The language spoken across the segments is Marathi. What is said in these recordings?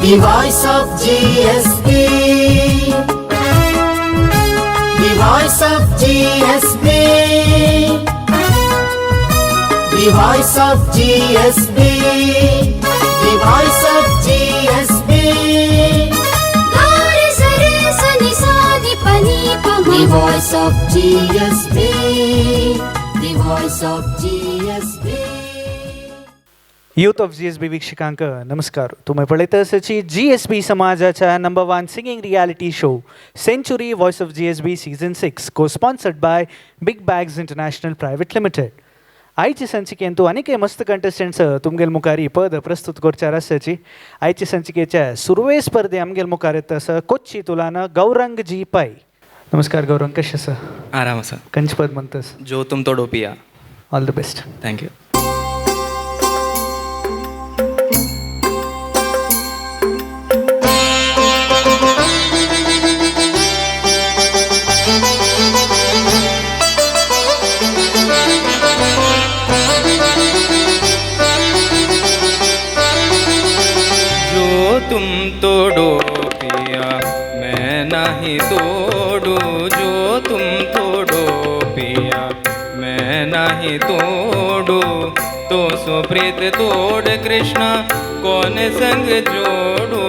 The voice of GSB. The voice of GSB. The voice of GSB. The voice of GSB. Gare sare sani sani pani pama. The voice of GSB. The voice of GSB. Youth of GSB वीक्षकांक नमस्कार. तुम्ही पळयत आसाची GSB समाजाच्या number 1 singing reality show century voice of GSB season 6 को sponsored by big bags international private limited. आयची संचिकेन तूं आनीक मस्त कंटेस्टंट्स तुमगेल मुखारी पद प्रस्तुत करचार आसाची. आयची संचिकेच्या सुरवे स्पर्धे आमगेल मुखार येता आसा कोच्ची तुलान गौरंग जी पै. नमस्कार गौरंग, कशें आसा? आराम आसा. खंयचें पद म्हणटास? जो तुम तोडो पिया. All the best. थँक्यू. जो तुम तोडो पिया मैं नाही तोडू. जो तुम तोडो पिया मैं नाही तोडू. तो सुप्रीत तोड कृष्णा कौन संग जोडू.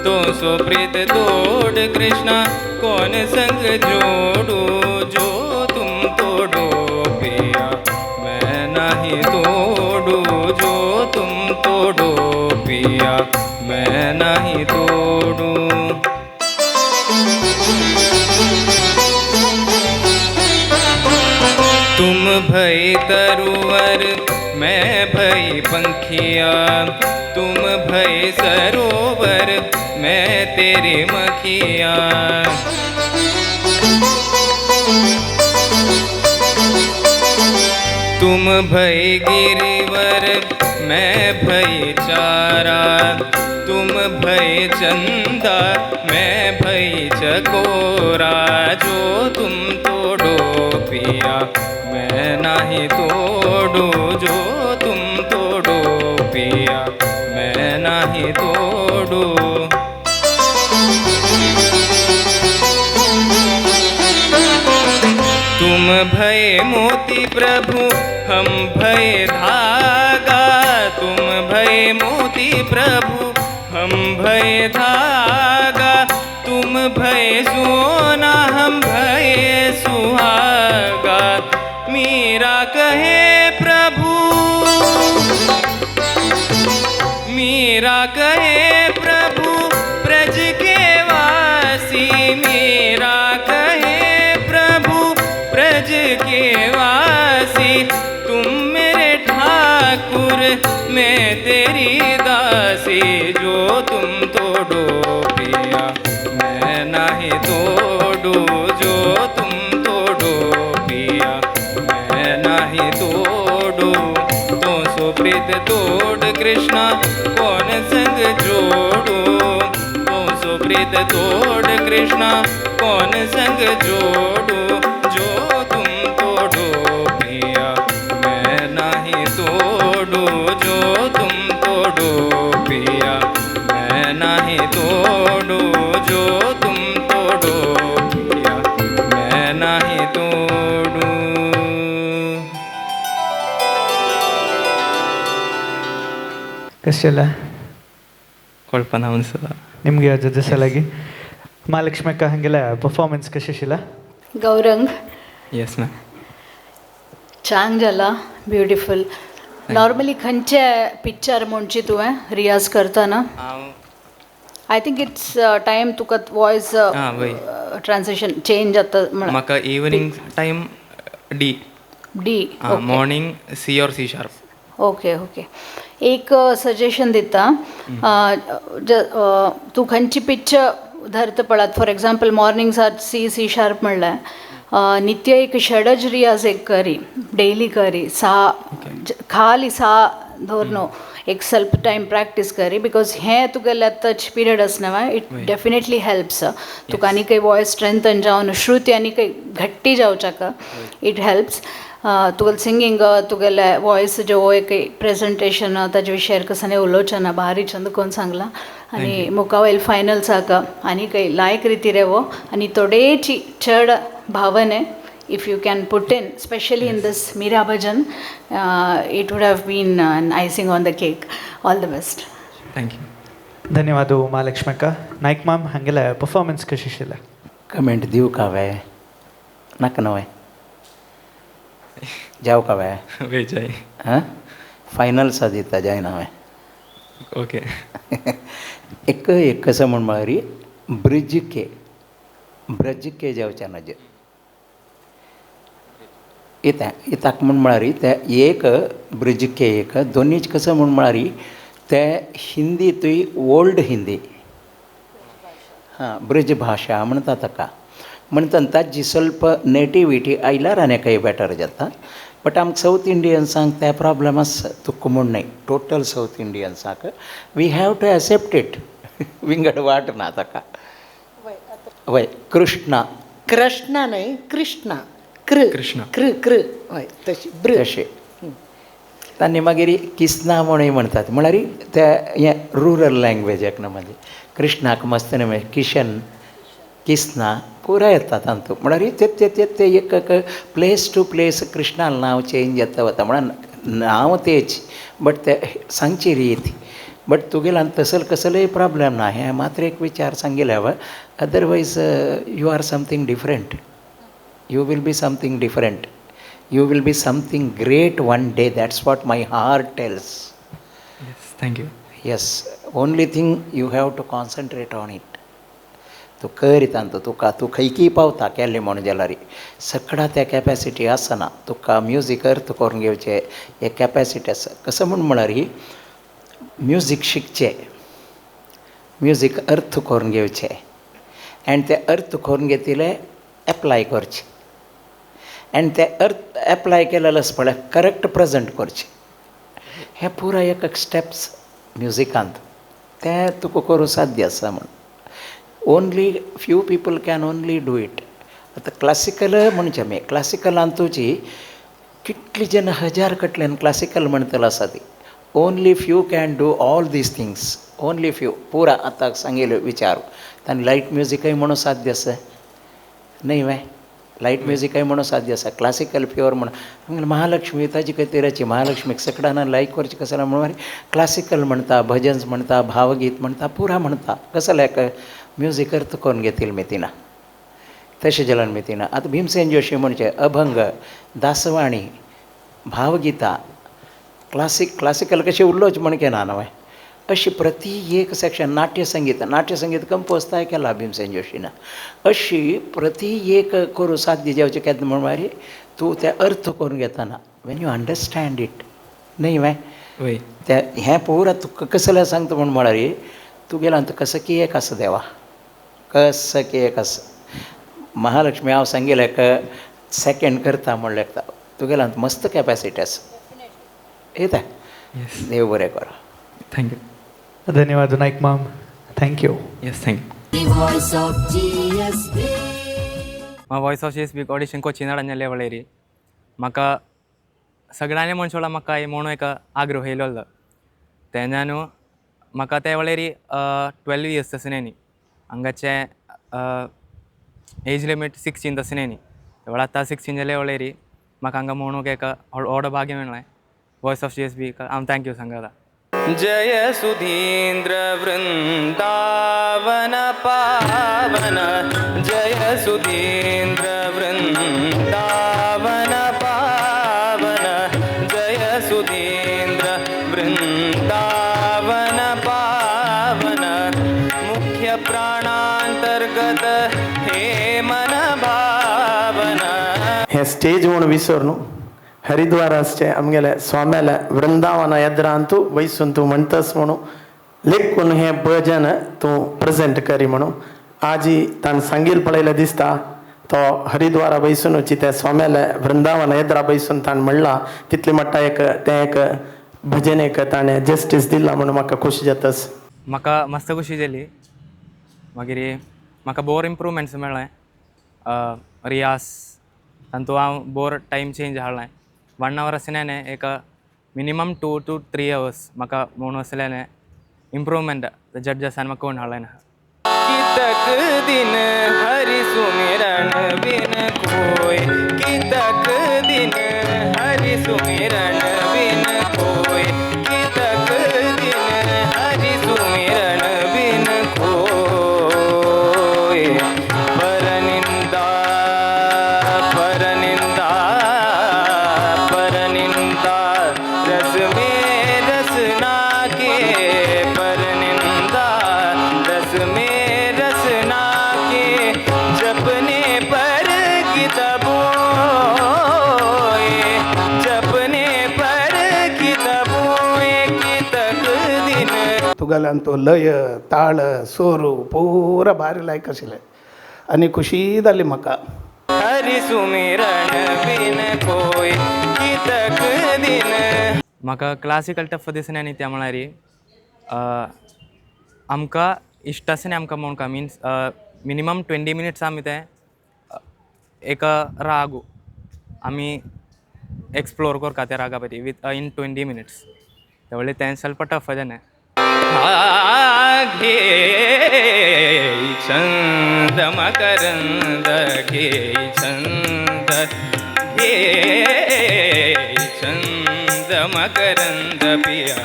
तो सुप्रीत तोड कृष्णा कौन संग जोडू. जो तुम तोडो पिया मैं नाही तोडू. जो तुम तोडो पिया मैं नहीं तोडू. तुम भई तरुवर मैं भई पंखिया. तुम भई सरोवर मैं तेरी मखिया. तुम भई गिरिवर मैं भई चारा. तुम भई चंदा मैं भई चकोरा. जो तुम तोडो पिया मैं नहीं तोडू. जो तुम तोडो पिया मैं नहीं तोडू. तुम भय मोती प्रभु हम भय धागा. तुम भय मोती प्रभु हम भय धागा. तुम भय सोना हम भय सुहागा. मीरा कहे प्रभु, मीरा कहे प्रभु ब्रज के वासी. मीरा कहे प्रभु ब्रज के वासी. तुम मेरे ठाकुर मैं तेरी दासी. जो तुम तोडो पिया मैं नहीं तोडू. जो तुम तोडो पिया मैं नहीं तोडू. तो सुप्रीत तोड कृष्णा कौन संग जोडू. तो सुप्रीत तोड कृष्णा कौन संग जोडू. जो तुम तोडो पिया मैं नहीं तोडू. जो तुम तोडो पिया मैं नहीं तोडू. जो तुम तोडो पिया मैं नहीं तोडू. ಕಷ್ಟಲ್ಲ ಕೊಳ್ಪನ ಅನ್ಸದ ನಿಮಗೆ ಅದು ಸಲಾಗಿ ಮಹಾಲಕ್ಷ್ಮಕ್ಕ ಹಂಗೆಲ್ಲ ಪರ್ಫಾರ್ಮೆನ್ಸ್ ಕಶಿಲ್ಲ. Gaurang yes ma'am. छान जाला, ब्युटिफूल. नॉर्मली खंयचे पिक्चर म्हणची तुवें रियाज करतना? हांव आय थिंक इट्स टायम तुका वॉयस वय ट्रान्सलेशन चेंज जाता. म्हाका evening time D. D. Morning C or C sharp. Okay okay. एक सजेशन दिता. तूं खंयची पिच्च धरता पळत. For example morning C sharp म्हणल्यार नित्य एक षडज रियाज एक करी, डेली करी. खाली सा धोरनो एक ಸ್ವಲ್ಪ ಟೈಮ್ ಪ್ರಾಕ್ಟೀಸ್ करी. बिकॉज हें तुगेलें आतांच पिरियड आसना इट डेफिनेटली हेल्प्स. तुका आनी काही वॉयस स्ट्रेंथन जावन श्रुती आनी काही घट्टी जावच्याक इट हेल्प्स. तुगेल सिंगींग तुगेले वॉयस जे हो एक प्रेझेंटेशन ताजे विशयार कसाने उलोवचना भारी चंद कोण सांगला आनी मुका वयल फायनल साका आनी काही लायक रिती रेवो आनी थोडेची चड भावने if you can put in, especially in this Meera Bhajan, it would have been an icing on the cake. All the best. Thank you. ಧನ್ಯವಾದ ಮಹಾಲಕ್ಷ್ಮಕ್ಕ. ನಾಯ್ಕ್ ಮ್ಯಾಮ್ ಹಂಗೆಲ್ಲ ಪರ್ಫಾರ್ಮೆನ್ಸ್ ಕಶಿಶಿಲ್ಲ कमेंट दिवं का वे नाका नवे जाव का वे वेजाय. हां फायनल सा दिता जाय ना वे ओके. एक कसं म्हण म्हळ्यार ब्रिज के जावच्या नज इताक म्हण म्हळ्यार ते एक ब्रिज के एक दोनीच कसं म्हण म्हळ्यार ते हिंदीतूय ओल्ड हिंदी हां ब्रिज भाशा म्हणटा ताका म्हणटा ताजी ಸ್ವಲ್ಪ नेटिविटी आयल्यार आनी काही बेटर जाता बट आमकां साऊथ इंडियन्सांक ते प्रॉब्लम आसा तुका म्हण न्हय टोटल साऊथ इंडियन्सांक we have to accept it विंगड वाट ना ताका वय कृष्णा नाही कृष्णा कृष्णा. कृ हय तशी तशें तांणी मागीर किसना म्हणून म्हणटात म्हळ्यार त्या हें रुरल लँग्वेजाक न्हू म्हणजे कृष्णाक मस्त न्हू किशन किसना पुराय येता तातूंत म्हळ्यार ते एक प्लेस टू प्लेस कृष्णाल नांव चेंज जाता वता म्हळ्यार नांव तेच बट ते सांगची रीत बट तुगेल्यान तसल कसलोय प्रॉब्लेम ना हें मात्र एक विचार सांगिल्ले हांवें otherwise you are something different you will be something different, you will be something great one day, that's what my heart tells. Yes, thank you. Yes, only thing you have to concentrate on it. तूं करीत तुका तूं खंयकी पावता केल्लें म्हणून जाल्यार सगळा त्या कॅपॅसिटी आसना तुका म्युजीक अर्थ करून घेवचें हे कॅपॅसिटी आसा कसं म्हळ्यार म्युजीक शिकचें म्युजीक अर्थ करून घेवचें आनी ते अर्थ करून घेतिले एप्लाय करचे आनी ते अर्थ एप्लाय केलेले आसा पळय करेक्ट प्रेजेंट करचे हे पुरो एक स्टेप्स म्युजिकांत ते तुका करूं साध्य आसा म्हण only few people can only do it आतां क्लासिकल म्हणचें आमी क्लासिकलांत तुजी कितली जन हजार कटल्यान क्लासिकल म्हणटलो आसा ती only few can do all these things only few पुरा आतां सांगिल्लो विचार तांणी लायट म्युजीकय म्हणून साध्य आसा नाही वे लायट म्युजीकय म्हणून साध्य आसा क्लासिकल प्युअर म्हणून महालक्ष्मी ताजी कतेराची महालक्ष्मीक सगळ्यांना लायक करची कसं म्हणून क्लासिकल म्हणटा भजन्स म्हणटा भावगीत म्हणटा पुरा म्हणटा कसं लायक म्युजीक अर्थ करून घेतील मी तिना तशें जाल्यार मी तिना आतां भीमसेन जोशी म्हणचे अभंग दासवाणी भावगिता क्लासिकल कशें उरलोच म्हण केना न्हय अशी प्रति एक सेक्शन नाट्यसंगीत कंपोज ताय केला भीमसेन जोशीन अशी प्रति एक करूं साध्य जेवचें केन्ना म्हळ्यार तूं ते अर्थ करून घेतना वेन यू अंडरस्टँड इट न्हय वय ते हें पुरा तुका कसलें सांगता म्हूण म्हळ्यार तुगेलो आतां कसं की एक आसा देवा कसं की एक आसा महालक्ष्मी हांव सांगिल्लें सेकेंड करता म्हणलें तुगेलो आतां मस्त कॅपॅसिटी आसा येता देव बरें कर थँक्यू. ಧನ್ಯವಾದ Naik ma'am. Thank you. Yes, thank you. The voice of GSB. म्हाका voice of GSB audition coaching हाडलें वळेरी म्हाका सगळ्यांनी मनशां म्हाका म्हणून एक आग्रह येयलो तेन्ना न्हू म्हाका ते वळेरी 12 इयर्स आसले न्ही हांगाचे एज लिमीट 16 आसले न्ही तेवळ आतां 16 जाले वळेरी म्हाका हांगा म्हणून एक व्हड भाग्य मेळ्ळें वॉयस ऑफ GSB हांव थँक्यू सांगता. जय सुधींद्र वृंदावन पावन जय सुधींद्र वृंदावन पावन जय सुधींद्र वृंदावन पावन मुख्य प्राणांतर्गत हे मन भावन हे स्टेज म्हणून विसर हरिद्वार असचे आमगेले स्वाम्याला वृंदावन येद्रा तूं वयसून तूं म्हणटस म्हणून लेखून हे भजन तूं प्रेजेंट करी म्हणून आजी ताण सांगील पळयलें दिसता तो हरिद्वारा बसून ते स्वाम्याला वृंदावन येद्रा बसून ताण म्हणला तितले मट्टा एक ते एक भजनेक ताणें जस्टीस दिला म्हणून म्हाका खुशी जातास. म्हाका मस्त खुशी जाली मागीर म्हाका बोर इम्प्रूवमेंट्स मेळ्ळे रियास तांतू हांव बोर टायम चेंज हाडलां 1 hour आसल्याने एक मिनिमम 2 to 3 hours म्हाका म्हणून आसल्याने इम्प्रूवमेंट जड्जासान म्हाका कोण हाडलां कितक दिन हरि सुमिरन बिन कोय कितक दिन हरि सुमिरन बिन कोय कितक दिन हरि सुमिरन बिन कोय परनिंदा परनिंदा परनिंदा रस में रस नाके परनिंदा रस में रस नाके जपने पर किताबों जपने पर किताबों कितक दिन तुगेल्यान तो लय ताळ सोरू पुरा भारी लायक आशिल्लें आनी खुशी जाली म्हाका हरि सुमिरन बिन कोय कितक दिन म्हाका क्लासिकल टफ दिसना न्ही त्या म्हळ्यार आमकां इश्ट आसना आमकां म्हणून मिन्स मिनिमम 20 minutes आमी तें एक राग आमी एक्सप्लोर करता त्या रागा परी इन 20 minutes त्या वळी तें ಸ್ವಲ್ಪ टफ जालें घे छंद मकरंद घे छंद घे छंद मकरंद पिया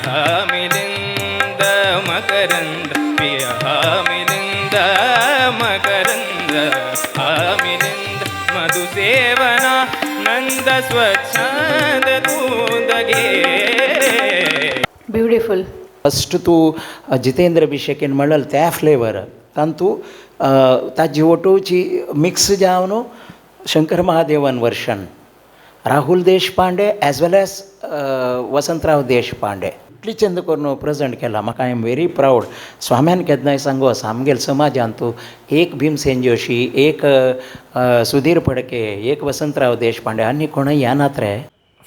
मिलिंद मकरंद पिया मिलिंद मकरंद मिलिंद मधुसेवना नंद स्वच्छंद दूध घे ब्युटिफूल फस्ट तूं जितेंद्र अभिषेकीन म्हणलें त्या फ्लेवर तांतू ताजी ओटोची मिक्स जावन शंकर महादेवन वर्शन राहुल देशपांडे एज वेल एज वसंतराव देशपांडे इतली चंद करून प्रेजेंट केला म्हाका आय एम व्हेरी प्राऊड स्वाम्यान केन्नाय सांगोस आमगेल समाजान तूं एक भीमसेन जोशी एक सुधीर फडके एक वसंतराव देशपांडे आनी कोणय येनात रे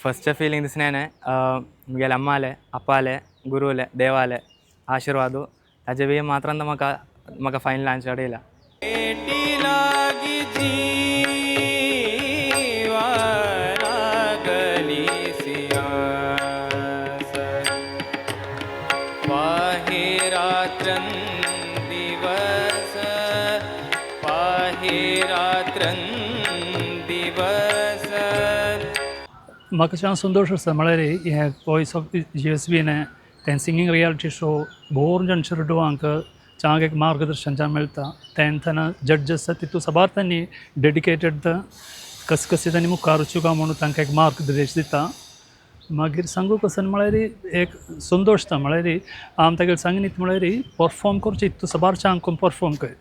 फस्ट फीलिंग दिसण्याने मुगेले अम्माले अप्पाले गुरुले देवाले आशीर्वाद ताजे वे मात्र म्हाका म्हाका फायनल आन्सर येयला म्हाका छान संतोश आसा म्हळ्यार हे वॉयस ऑफ GSBने तें सिंगींग रियलिटी शो भोर जन शिरडोवांक चांग एक मार्गदर्शन जावन मेळटा तें तेन्ना जड्ज आसा तितू सबार तांणी डेडिकेटेड कसकसी तांणी मुखार वचूं काय म्हणून तांकां एक मार्गदर्श दिता मागीर सांगू कसं म्हळ्यार एक संतोश आसता म्हळ्यार आम तागेले सांगिनीत म्हळ्यार परफॉर्म करचें इतू सबार चांग करून परफॉर्म कर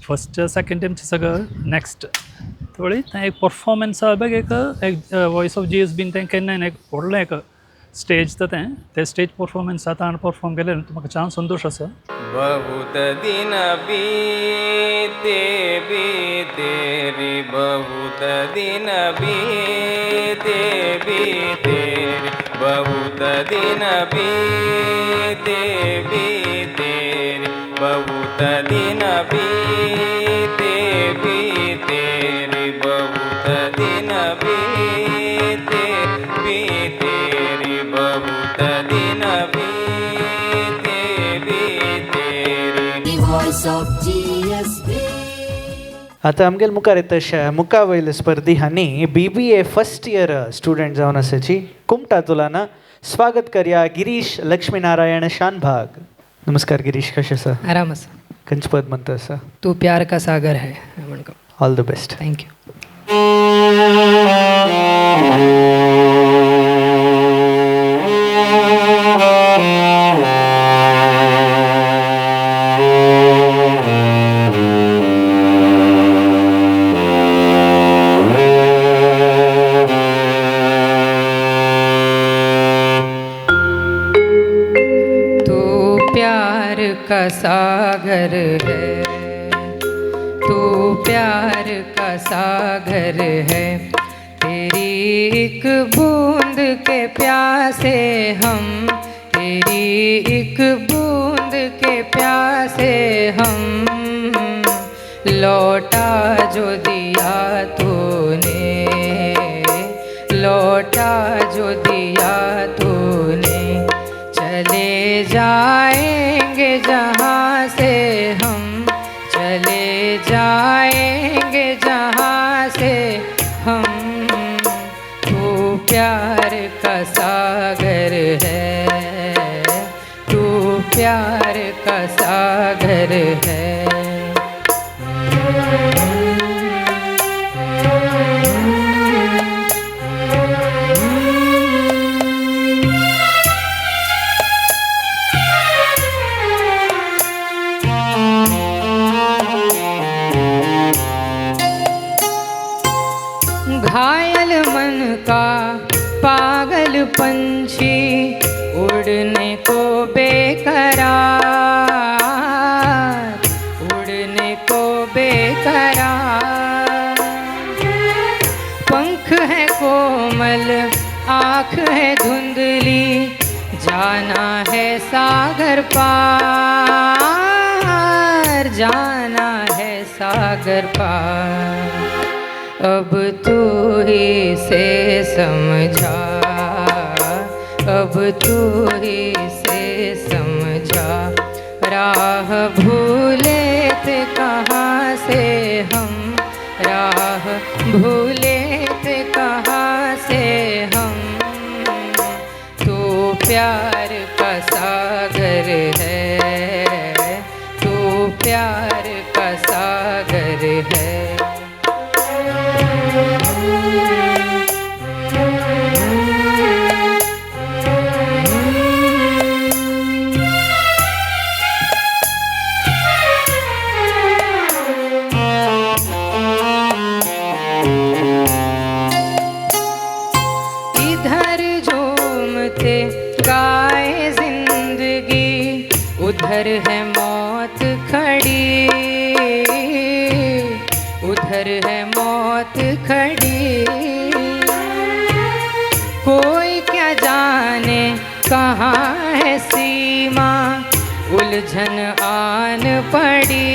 फस्ट सेकेंड टायमचें सगळं नेक्स्ट थोडी तें एक परफॉर्मन्सा बघ एक वॉयस ऑफ GSBन तें केन्नाय एक व्हडलें एक स्टेज ते स्टेज परफॉर्मन्स जाता आनी परफॉर्म केलें म्हाका छान संतोश आसा बहुत दिन बीते बीते रे बहुत दिन बीते बीते रे बहुत दिन बीते बीते रे बहुत दिन बीते बीते रे बहुत दिन बीते बीते रे बहुत दिन बीते बीते रे The voice of GSB. आता आमगेल मुखार येता तशा मुखा वयले स्पर्धी हांणी BBA फर्स्ट इयर स्टुडंट जावन आसाची कुमटा तुलाना स्वागत करया गिरीश लक्ष्मीनारायण शानभाग नमस्कार गिरीश कशें आसा आराम आसा खंयचें पद म्हणटा आसा तू प्यार का सागर है म्हणको ऑल द बेस्ट थँक्यू का सागर है तू प्यार का सागर है तेरी एक बूंद के प्यासे हम तेरी एक बूंद के प्यासे हम लौटा जो दिया तूने जो दिया तूने, चले जाएंगे जहाँ से हम, चले जाएंगे जहाँ से हम। तू प्यार का सागर है, तू प्यार का सागर है। घायल मन का पागल पंछी, उड़ने को बेकरार, उड़ने को बेकरार। पंख है कोमल, आँख है धुंधली, जाना है सागर पार, जाना है सागर पार। अब तू ही से समझा, अब तू ही से समझा, राह भूले थे कहाँ से हम, राह भूले थे कहाँ से हम। तू प्यार का सागर है, तू प्यार का सागर है। इधर झूमते गाए जिंदगी, उधर है मौत खड़ी, उधर है मौत खड़ी। कोई क्या जाने कहाँ है सीमा, उलझन आन पड़ी,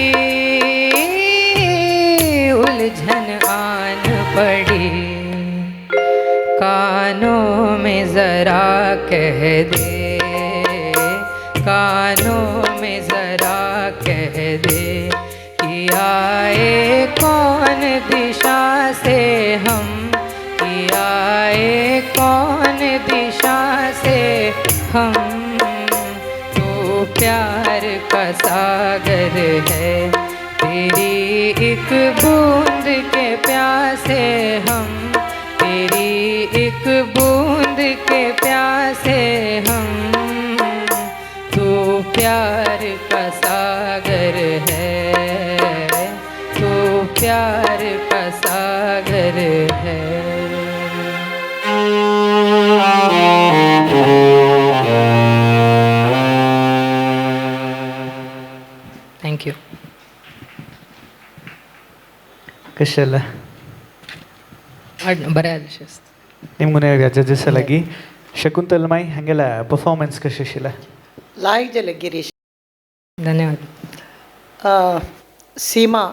उलझन आन पड़ी। कानों में ज़रा कह दे, कानों में ज़रा कह दे, कि आए कौन दिशा से हम, कि आए कौन दिशा से हम। तू प्यार का सागर है, तेरी एक बूंद के प्यासे हम, तेरी एक बूंद के प्यासे हम। तू प्यार का सागर है, तू प्यार का सागर है। Thank you. कशाला बरें आशिश ನಿಮ್ಗೆ ಜಡ್ಜಸ್ ಆಗಿ ಶಕುಂತಲ್ ಮೈ ಹಂಗೆಲ್ಲ ಪರ್ಫಾರ್ಮೆನ್ಸ್ ಕಶಿಲ್ಲ लायक जालें गिरीश. धन्यवाद. सीमा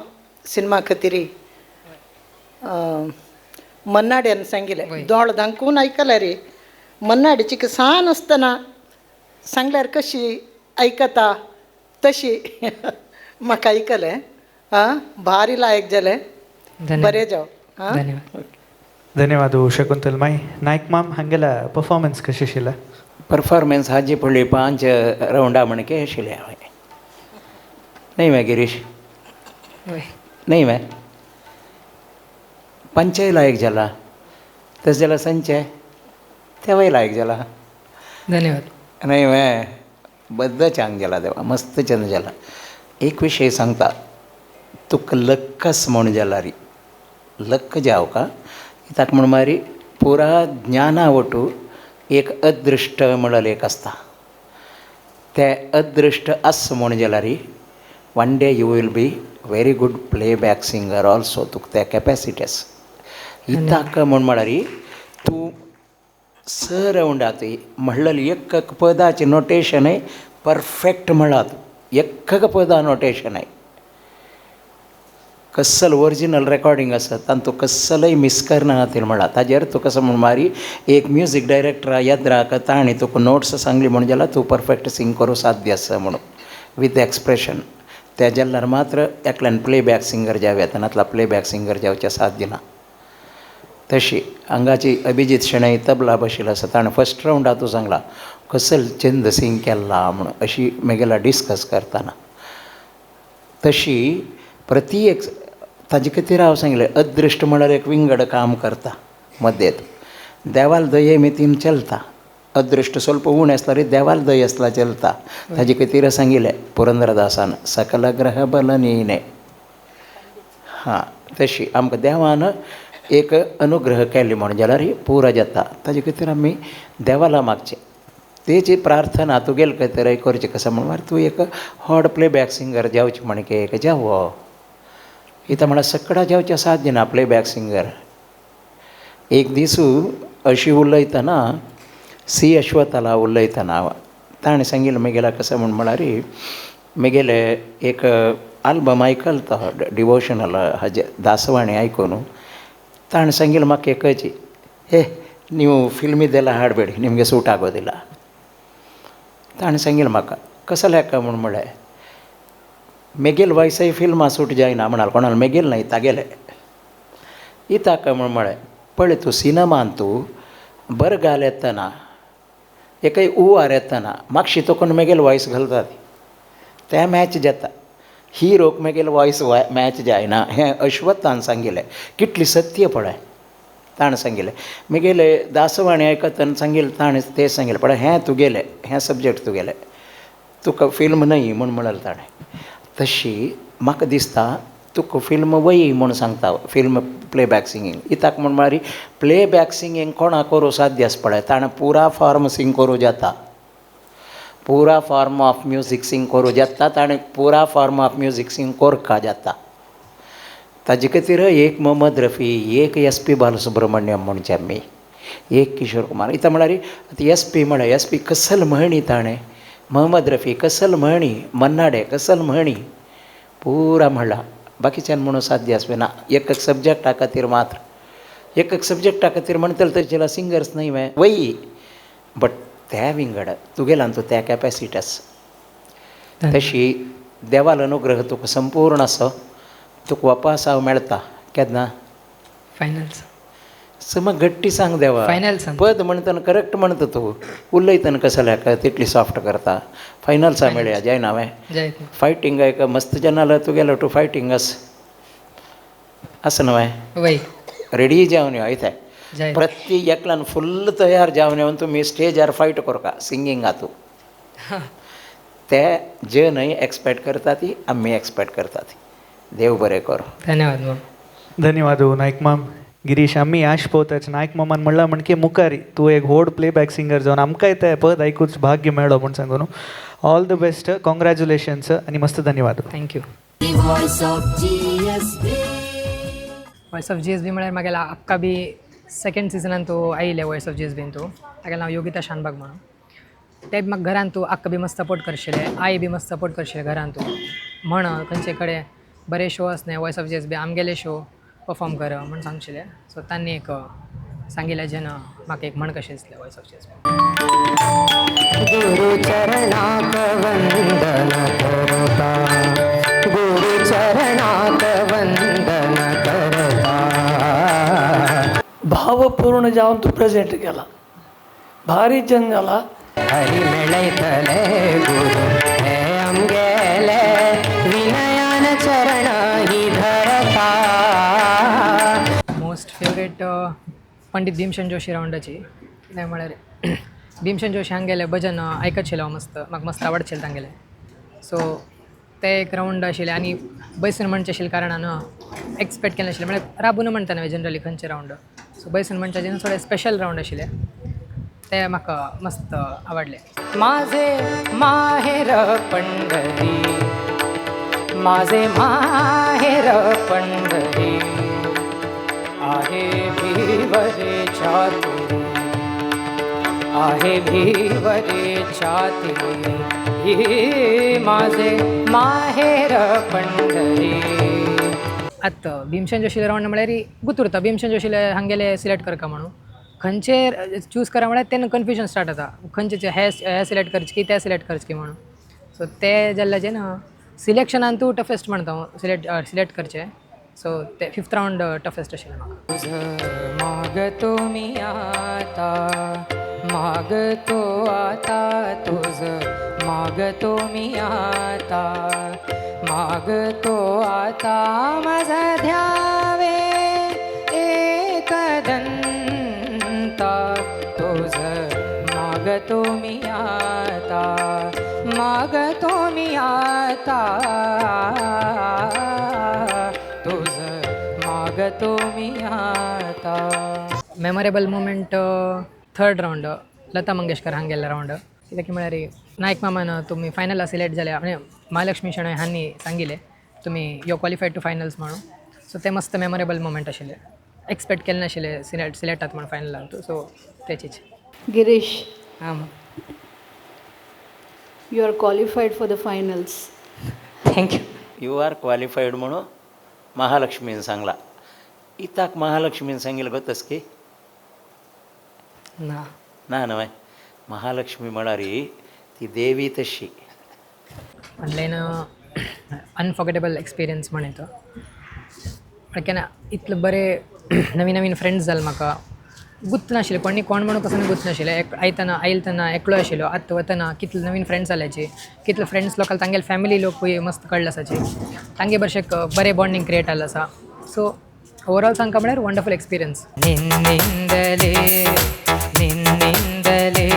सिनेमा खातीर मन्नाड्यान सांगिल्लें दोळ दांकून आयकलां रे. मन्नाड्याची सान आसतना सांगल्यार कशी आयकता तशी म्हाका आयकलें. भारी लायक जालें. बरें जाव. धन्यवाद. ಧನ್ಯವಾದ ಶಕುಂತಲ್ ಮೈ. ನಾಯ್ಕ್ ಮಾಮ್ ಹಂಗೆಲ್ಲ ಪರ್ಫಾರ್ಮೆನ್ಸ್ ಕಶಿಲ್ಲ परफॉर्मेंस हाजी पडली 5 राउंडा म्हणके आशिल्ले हांवें. न्ही मै गिरीश न्ही मै पंचय लायक जाला तशें जाल्यार संचय तेवय लायक जाला. धन्यवाद. न्ही मै बद्द चांग जाला देवा मस्त चंद जाला. एक विशय सांगता तुका लक्कस म्हूण जाला री लक्क जाव का ताका म्हण मारी पुरा ज्ञाना वटू एक अदृश्ट म्हणून एक आसता. ते अदृश्ट आस म्हूण जाल्यार one day you will be very good playback singer also. तुका ते कॅपॅसिटी आसा. ताका म्हूण म्हळ्यार तूं स राउंडात म्हणलेली एक पदाचें नोटेशनय परफेक्ट म्हळात. एक पदा नोटेशन आहे कसल ओरिजिनल रेकॉर्डिंग आसा तातूंत कसलय मिस करना खातीर म्हणला ताजेर तुका कसं म्हण मारी एक म्युजीक डायरेक्टरा येद्राक ताणी तुका नोट्स सांगली म्हण जाल्यार तूं परफेक्ट सिंग करूं साध्य आसा म्हणून विथ एक्सप्रेशन त्या जाल्यार मात्र एकल्यान प्लेबॅक सिंगर जावं येतनातला प्लेबॅक सिंगर जावचें साध्य ना. तशी हांगाची अभिजीत शेणै तबला बशिल्लो आसा ताणें फस्ट रावंडांतू सांगला कसल छंद सिंग केल्ला म्हणून अशी मेगेला डिस्कस करतना. तशी प्रती एक ताजे खातीर हांव सांगलें अदृश्ट म्हळ्यार एक विंगड काम करता मध्येत देवाल दये मितीन चलता अदृश्ट स्वल्प उण आसल्यार देवाल दय आसला चलता ताजे खातीर सांगिल्लें पुरंदरदासान सकल ग्रह बलनीने. हां तशी आमकां देवान एक अनुग्रह केल्ली म्हण जाल्यार पुरो जाता ताजे खातीर आमी देवाला मागचें तेची प्रार्थना तुगेले खातीर करचें कसं म्हणल्यार तूं एक व्हड प्लेबॅक सिंगर जावचें म्हण एक जावो इता म्हळ्यार सगळा जावचें साध्य ना प्लेबॅक सिंगर. एक दिसू अशी उलयतना सी अश्वताला उलयतना ताणें सांगिल्लें म्हगेल्या कसं म्हण म्हळ्यार म्हगेले एक आल्बम आयकलो तो डिवोशनल हाजे दासवाणी आयकून ताणें सांगिल्लें म्हाका एकची हे नीव फिल्मी दिला हाडबेड निमगे सूट आगोदिला. ताणें सांगिल्लें म्हाका कसो लेका म्हूण म्हळें मेगेल वयसय फिल्मां सूट जायना म्हणाल कोणाल मेगेल न्हय तागेले इताका म्हूण म्हळें पळय तूं सिनेमान तूं बरें घाल येतना एकय उवार येतना मातशी तोकून मेगेल वॉयस घालता तें मॅच जाता हिरोक मेगेल वॉयस मॅच जायना हें अश्वत्थान सांगिल्लें कितली सत्य पळय. ताणें सांगिल्लें म्हगेले दासवाणी आयकतना सांगिल्लें ताणें तें सांगिल्लें पळय हें तुगेलें हें सब्जेक्ट तुगेलें तुका फिल्म न्हय म्हूण म्हळें ताणें. तशी म्हाका दिसता तुका फिल्म वय म्हूण सांगता फिल्म प्लेबॅक सिंगींग इताक म्हूण म्हळ्यार प्लेबॅक सिंगींग कोणा करूं साध्य आसा पळय ताणें पुरा फॉर्म सिंग करूं जाता पुरा फॉर्म ऑफ म्युजीक सिंग करूं जाता ताणें पुरा फॉर्म ऑफ म्युजीक सिंग कोरका जाता. ताजे खातीर एक मोहम्मद रफी एक SP बालसुब्रमण्यम म्हणचे आमी एक किशोर कुमार इता म्हळ्यार SP म्हळ्यार SP कसल म्हणी ताणें मोहम्मद रफी कसल म्हणी मन्नाडे कसल म्हणी पुरा म्हणला बाकीच्यान म्हणून साध्य आसपी ना. एक सब्जेक्टा खातीर मात्र एक सब्जेक्टा खातीर म्हणटले तशें सिंगर्स न्हय वय बट त्या विंगड तुगेल्यान तूं त्या कॅपॅसिटी आसा. तशी देवाल अनुग्रह तुका संपूर्ण असो तुका वापासाव मेळटा केन्ना फायनल्स मग गट्टी सांग देवा फायनल पद म्हणतना करेक्ट म्हणता तूं उलयतना कसं लेका तितली सॉफ्ट करता फायनल्सा मेळया जायना हांवें फायटींग एक मस्त जनाला तुगेलो तूं फायटींग आसा न्हय वय रेडी जावन यो आयताय प्रत्येक एकल्यान फुल्ल तयार जावन येवन तुमी स्टेजार फायट करता सिंगींगा तूं ते जे न्हय एक्सपेक्ट करता ती आमी एक्सपेक्ट करता ती. देव बरें कर. धन्यवाद मॅम. धन्यवाद नायक माम. गिरीश आम्ही आश पोवताच नायक मामान म्हणला म्हणजे मुखारी तू एक व्हड प्लेबॅक सिंगर जावन आमकांय ते पद आयकूच भाग्य मेळ्ळो म्हूण सांगून ऑल द बेस्ट कॉंग्रॅच्युलेशन्स आनी मस्त धन्यवाद. Thank you. The voice of GSB. Voice of GSB म्हळ्यार म्हागेला आक्का बी सेकंड सिजनान तूं आयिल्ले वॉयस ऑफ GSBन तूं तागेलें नांव योगिता शानबाग म्हणून ते म्हाका घरान तूं आक्का बी मस्त सपोर्ट करशिल्ले आई बी मस्त सपोर्ट करशिल्ले घरान तूं म्हण खंयचे कडेन बरे शो आसले वॉयस ऑफ GSB आमगेले शो परफॉर्म कर म्हणून सांगशिल्ले सो तांणी एक सांगिल्लें जेन्ना म्हाका एक म्हण कशें दिसलें वॉयस ऑफ GSB. गुरु चरणाक वंदन करता गुरु चरणाक वंदन करता भावपूर्ण जावन तूं प्रेजेंट केला भारी जन जाला. हरी मेळयतले गुरु हे आमगेले विनयान चरण ही धरता. मोस्ट फेवरेट पंडित भीमसेन जोशी रावंडाची कित्याक म्हळ्यार भीमसेन जोशी हांगेले भजन आयकतशिल्लो मस्त म्हाका मस्त आवडशिल्लें तांगेलें सो ते एक रावंड आशिल्ले आनी बैसून म्हणचे आशिल्ल्या कारणान एक्सपेक्ट केलें नाशिल्लें म्हळ्यार राबून म्हणटा न्हय जनरली खंयचे रावंड सो बैसून म्हणच्याचे थोडे स्पेशल रावंड आशिल्ले ते म्हाका मस्त आवडले. माझे माहेर पंढरी माझे माहेर पंढरी आहे भीवरे छाती आहे भीवरे छाती माझे माहेर पंढरी. आत भीमसेन जोशीले रावंड म्हळ्यार गुत उरता भीमसेन जोशीले हांगेले सिलेक्ट करता म्हणून खंयचे चूज करा म्हळ्यार तेन्ना कन्फ्युजन स्टार्ट जाता खंयचे हे सिलेक्ट करचे की ते सिलेक्ट करचे की म्हणून सो ते जाल्ल्याचे ना सिलेक्शनान तूं टफेस्ट म्हणटा हांव सिलेक्ट करचे सो ते 5th रावंड टफेस्ट आशिल्लें म्हाका मागतो मी आता मागतो आता तुझ मागतो मी आता मागतो आता माझा ध्यावे एकदंता तुझ मागतो मी आता मागतो मी आता तुझ मागतो मी आता memorable moment 3rd round Lata Mangeshkar हांगेल्ले रावंड कित्याक म्हळ्यार नायक मामान तुमी फायनला सिलेक्ट जाल्या म्हणजे महालक्ष्मी शेणय हांणी सांगिल्लें तुमी यू क्वॉलिफायड टू फायनल्स म्हणून सो ते मस्त मेमोरेबल मुमेंट आशिल्लें एक्सपेक्ट केलें नाशिल्लें सिलेक्ट जाता म्हणून फायनलांत सो तेचीच गिरीश हां you are qualified for the finals. Thank you. You are qualified म्हणून महालक्ष्मीन सांगला इताक महालक्ष्मीन सांगिल्लें गोतस की ना ना न्हय महालक्ष्मी म्हळ्यार ती देवी तशी ऑनलायन अनफॉर्गेटेबल एक्सपिरियन्स म्हण तो केन्ना इतले बरे नवीन नवीन फ्रेंड्स जाले म्हाका गुर्त नाशिल्ले कोणी कोण म्हणून कसं गुर्त नाशिल्लें आयल तेन्ना एकलो आशिल्लो आतां वतना कितले नवीन फ्रेंड्स जाल्याचे कितले फ्रेंड्स लोकल तांगेले फॅमिली लोकूय मस्त कळ्ळे आसाचे तांगे भशेन बरें बॉन्डिंग क्रिएट जाल्लें आसा सो ओवरऑल सांगता म्हळ्यार वंडरफूल एक्सपिरियन्स. ನಿನ್ನಿಂದಲೇ ನಿನ್ನಿಂದಲೇ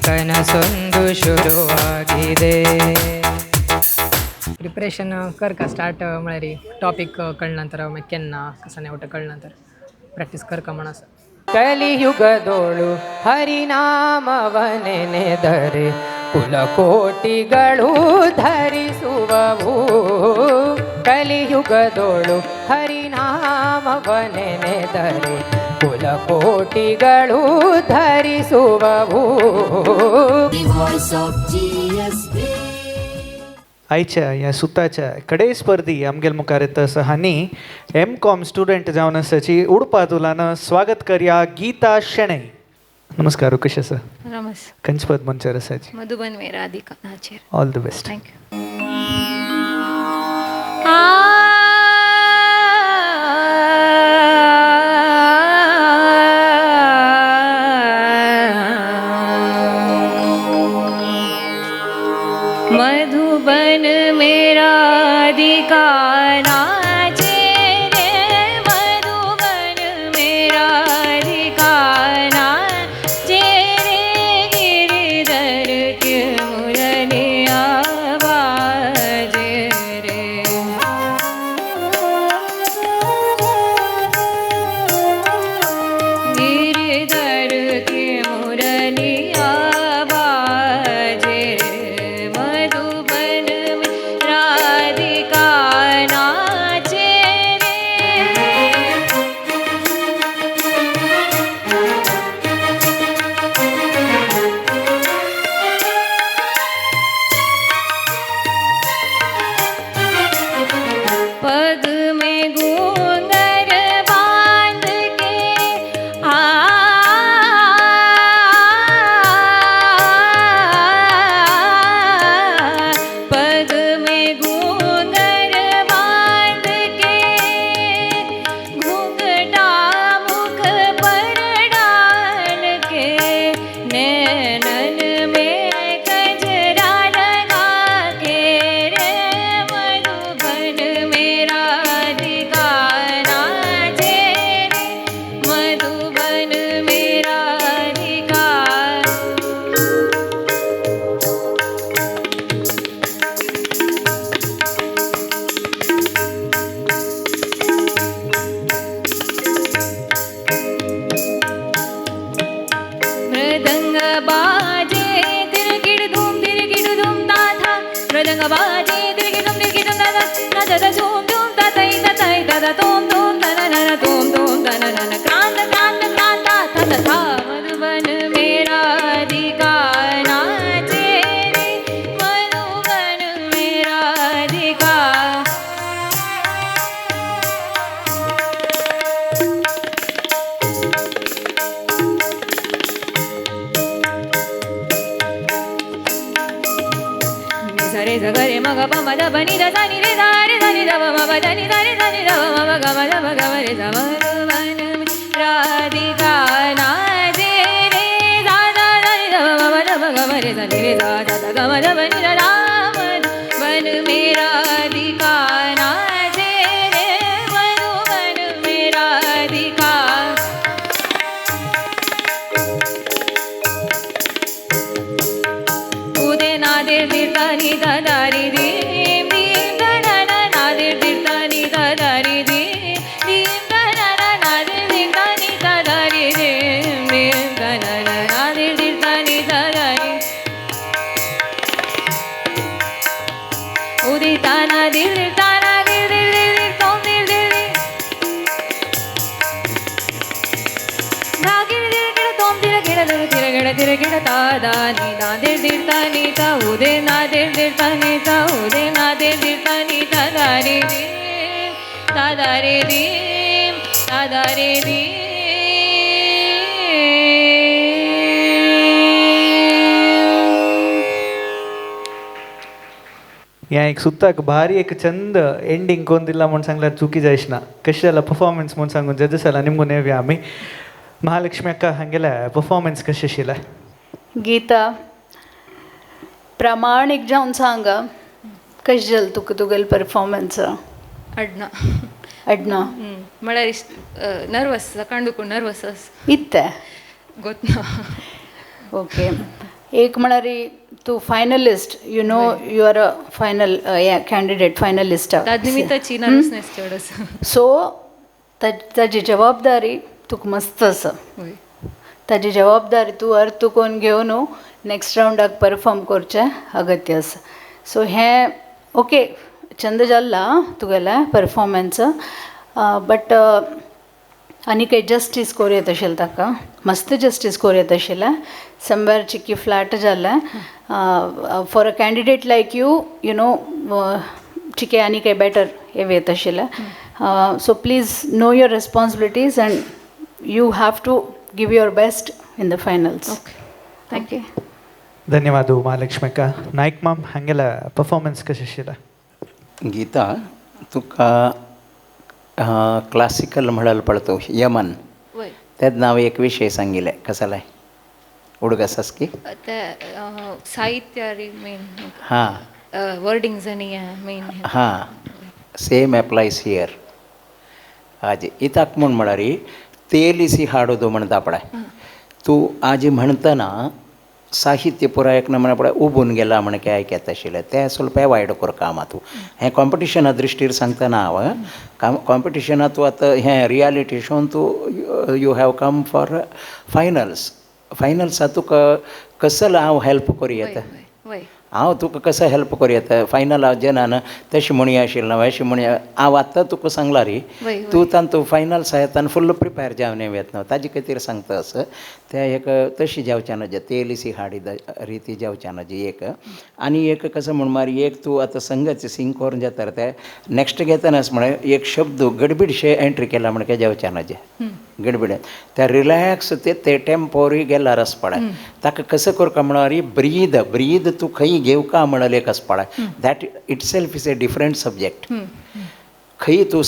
ಕನಸೊಂದು ಶುರುವಾಗಿದೆ. प्रिपरेशन कर का स्टार्ट म्हळ्यार टॉपिक कळ्ळ नंतर मागीर केन्ना कसं नेवटा कळ्ळ नंतर प्रॅक्टीस कर का म्हणून आसा. ಕಲಿಯುಗದೋಳು ಹರಿನಾಮವನೆನೆದರೆ ಕುಲಕೋಟಿಗಳು ಧರಿಸುವವು ಕಲಿಯುಗದೋಳು ಹರಿನಾಮವನೆನೆದರೆ ಕುಲಕೋಟಿಗಳು ಧರಿಸುವವು. The voice of GSB. आयच्या ह्या सुताच्या कडे स्पर्धी आमगेल मुखार येता आसा हांणी M.Com स्टुडंट जावन आसाची उडपातुलान स्वागत करया गीता शेणै. नमस्कार कशें आसा? नमस्कार. खंयचे पद मंचार आसाची? मधुबन वेराधिका नाचेर. All the best. Thank you. Madhuban मेरा अधिकारा सा रे सा ग रे म ग प म द प नि द सा नि रे सा रे सा नि द प म प द नि सा रे सा नि द प म प ग म द प ग म रे सा मधुबन में राधिका नाचे रे सा सा सा नि द प म प द प ग म रे सा नि रे सा सा सा ग म द प नि द रा मधुबन में राधिका नाचे रे मधुबन में राधिका उदे नादे दिर्तनी दादारी दीम दीम दना नादे दिर्तनी दादारी दीम दीम दना नादे दिर्तनी दादारी दीम दीम दना नादे दिर्तनी दादारी उदे ताना दिल ताना दिल दिल दिल दिल तोम दिल दिल दिल नागिर दिल गिड़ तोम दिल गिड़ दिल दिल गिड़ दिल गिड़ तादा नी नादे दिर्तनी ता उदे नादे दिर्तनी ता उदे नादे दिर्तनी दादारी दीम दादारी दीम दादारी दीम या एक सुद्धा भारी एक चंद एंडिंग कोण दिला म्हणून सांगल्यार चुकी जायच ना कशें जाला परफॉर्मन्स म्हणून सांगून जजेस जाला निमगून येवया आमी महालक्ष्मी अक्का हांगेल्या परफॉर्मन्स कशें आशिल्लें गीता प्रामाणीक जावन सांगा कशें जालें तुका तुगेलें परफॉर्मन्स अडना अडना म्हळ्यार नर्वस सकाळीं नर्वस इत्ते गोतना ओके एक म्हळ्यार तूं finalist you know you are a final candidate finalist ताजे निमित्ताची नर्वसनेस चड आसा सो ताजी जबाबदारी तुका मस्त आसा ताजी जबाबदारी तूं अर्थ कोण घेवन नेक्स्ट रावंडाक परफॉर्म करचें अगत्य आसा सो हें ओके चंद जाल्ला तुगेलें परफॉर्मन्स बट आनी काही जस्टीस करूं येता आशिल्लें ताका मस्त जस्टीस करूं येता आशिल्लें समवेर चिकी फ्लॅट जाल्लें for a candidate like you you know चिके आनी काही बेटर हें येता आशिल्लें so please know your responsibilities and you have to give your best in the finals okay धन्यवाद महालक्ष्मी अक्का नायक माम हांगेल्या परफॉर्मन्स कशें आशिल्लें गीता तुका क्लासिकल म्हणायला पडतो यमन त्यात नाव एक विषय सांगितले कसालाय उडगसास की साहित्य मेन हां वर्डिंग्स आणि मेन हां ಸೇಮ್ ಅಪ್ಲೈಸ್ ಹಿಯರ್ आजी इताक म्हूण म्हळ्यार तेलिसी हाडोदो म्हणटा पळय तूं आजी म्हणटना साहित्य पुरायक ना म्हणा पळय उबून गेला म्हण काय आयकत आशिल्लें तें ಸ್ವಲ್ಪ वायट कर कामा तूं हें कॉम्पिटिशना दृश्टीर सांगतना हांव कॉम्पिटिशना तूं आतां हें रियालिटी शोन तूं यू हॅव कम फॉर फायनल्सा तुका कसं हांव हेल्प करूं येता हांव तुका कसं हेल्प करूं येता फायनला जेन्ना तशें म्हणया आशिल्लें अशें म्हणया हांव आतां तुका सांगला रे तूं तातूंत फायनल्स येताना फुल्ल प्रिपेर जावन येत ना ताजे खातीर सांगता असं त्या एक तशी जावच्या ना तेलिसी हाडी रिती जावच्या ना जी एक आनी एक कसं म्हण मारी एक तूं आतां संगत सिंग करून जाता ते नेक्स्ट घेतानाच म्हळ्यार एक शब्द गडबडशे एंट्री केला म्हण जावच्या ना जे गडबड त्या रिलॅक्स ते टेम्पोरी गेल्यार आस पळय ताका कसं करता म्हळ्यार ब्रीद तूं खंय घेवका म्हणले कस पळय that it self is a different subject खंय तूं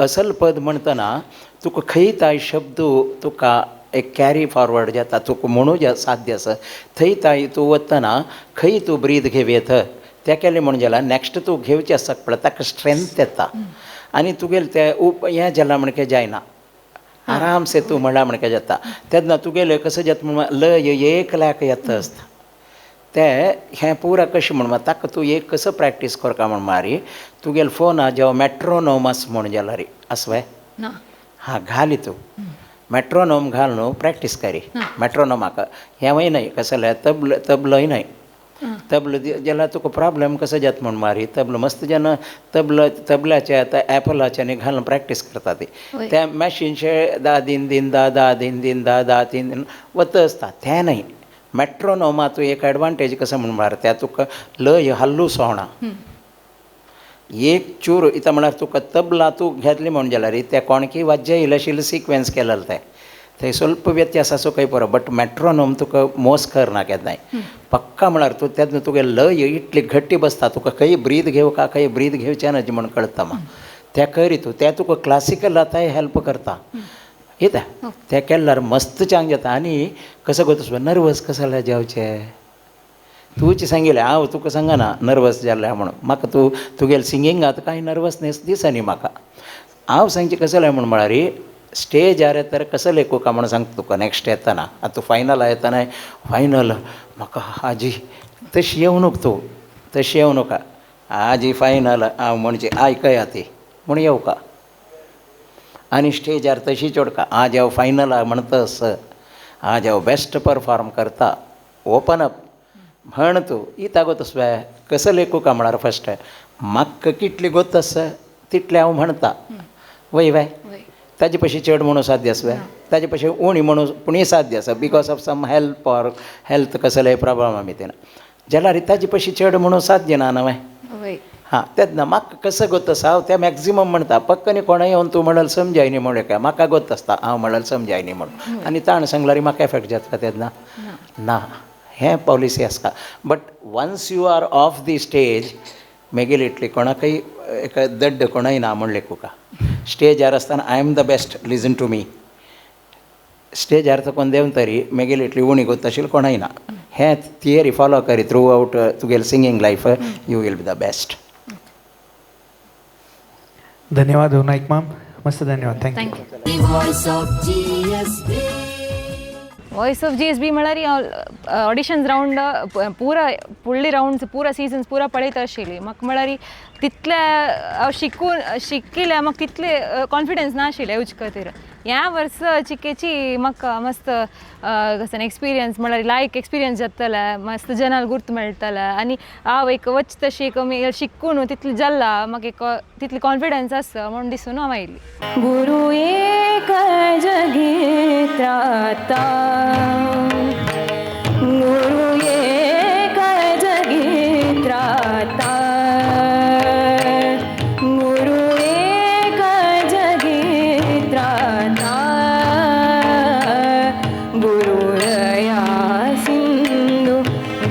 असल पद म्हणटना तुका खंय ताय शब्द तुका एक कॅरी फॉरवर्ड जाता तुका म्हणू साध्य आसा थंय ताय तूं वतना खंय तूं ब्रीद घेव येता तें केलें म्हणून जाल्यार नेक्स्ट तूं घेवचें आसता पळय ताका स्ट्रेंथ येता आनी तुगेलें तें हें जालां म्हणके जायना आराम से तूं म्हणला म्हणके जाता तेन्ना तुगेलें कसं जाता म्हणून लय एक लाख येता आसता तें हें पुरा कशें म्हण ताका तूं एक कसं प्रॅक्टीस करता म्हण मारी तुगेलो फोन हा जेव्हा मेट्रोनोमस म्हण जाल्यार आसवय हां घाली तूं मेट्रोनोम घाल न्हू प्रॅक्टीस करी मेट्रोनोमाक हेंवय न्हय कसं जाल्यार तबलोय न्हय तबलो जाल्यार तुका प्रॉब्लेम कसो जाता म्हण मारी तबलो मस्त जेन्ना तबल्याचे आतां एपलाच्यानी घालून प्रॅक्टीस करता ती त्या मॅशीनचे दा दिन दा तीन वता आसता तें न्हय मेट्रोनोमा तूं एक एडवांटेज कसं म्हण म्हळ्यार त्या तुका लय हल्लू सोवना एक चूर इता म्हळ्यार तुका तबला तूं घेतली म्हण जाल्यार त्या कोणकी वाज्य इल्लेशिल्लें सिक्वेन्स केलेलें तें थंय स्वल्प व्यत्यास आसूं खंय पुरो बट मॅट्रोनोम तुका मोस करना केन्नाय पक्का म्हळ्यार तूं तेन्ना तुगे लय इतली घट्टी बसता तुका खंय ब्रीद घेवं का खंय ब्रीद घेवचें ना म्हण कळटा म्हाका तें करी तूं तें तुका क्लासिकल आतांय हेल्प करता येता तें केल्यार मस्त चांग जाता आनी कसो गो नर्वस कसो जाल्यार जेवचें तुवें सांगिल्लें हांव तुका सांगना नर्वस जाल्लें म्हणून म्हाका तूं तुगेलें सिंगिंगांत कांय नर्वसनेस दिसना म्हाका हांव सांगचें कसो जालें म्हण म्हळ्यार स्टेजार येता कसो लेखू का म्हणून सांगता तुका नेक्स्ट येताना आतां तूं फायनला येताना फायनल म्हाका हाजी तशी येवं नोक तूं तशी येवं नोका हाजी फायनल हांव म्हणजे आयकया ती म्हूण येवं का आनी स्टेजार तशी चोडका आज हांव फायनला म्हणटस आज हांव बेस्ट परफॉर्म करता ओपन अप म्हण तूं इता गोतस बाय कसो लेखू का म्हळ्यार फस्ट म्हाका कितली गोत आसा तितलें हांव म्हणटा वय बाय ताजे पशी चड म्हणून साध्य आसा ताजे पशी उणी म्हणून पुणी साध्य आसा because of some help or health कसले प्रॉब्लम आमी तेना जाल्यार ताजे पशी चड म्हणून साध्य ना न्हय हां तेच ना म्हाका कसो गोत आसा हांव तें मॅक्झिमम म्हणटा पक्क न्ही कोणाय येवन तूं म्हणल्यार समजाय न्ही म्हणलें काय म्हाका गोत आसता हांव म्हणल्यार समजाय न्ही म्हणून आनी ताण सांगल्यार म्हाका एफेक्ट जाता तेच ना हें पॉलिसी आसता but once you are off the stage मागीर इटली कोणाकय एका दड्ड कोणाय ना म्हण लेखू का स्टेजार आसतना I am the best listen to me स्टेजार तकून देंवन तरी मागीर इटली उणी गोत आशिल्ली कोणाय ना हें थियरी फॉलो करी थ्रू आउट तुगेलें singing life you will be the best धन्यवाद नाईक मॅम मस्त धन्यवाद thank you The voice of GSB. Voice of GSB म्हळ्यार ऑडिशन्स रावंड फुडली रावंड्स पुरा सिजन्स पुरा पळयता आशिल्ली म्हाका म्हळ्यार तितले हांव शिकिल्लें म्हाका तितले कॉन्फिडन्स नाशिल्लें हेजे खातीर ह्या वर्सा चिकेची म्हाका मस्त एक्सपिरियन्स म्हळ्यार लायक एक्सपिरियन्स जातले मस्त जनाल गुर्त मेळटले आनी हांव एक वच तशी कमी शिकून तितली जाल्ला म्हाका एक तितली कॉन्फिडन्स आसा म्हूण दिसून हांव आयिल्ली गुरू एक जगीत राता गुरू एक जगीत राता गुरू एक जगीत राता गुरुदया सिंधू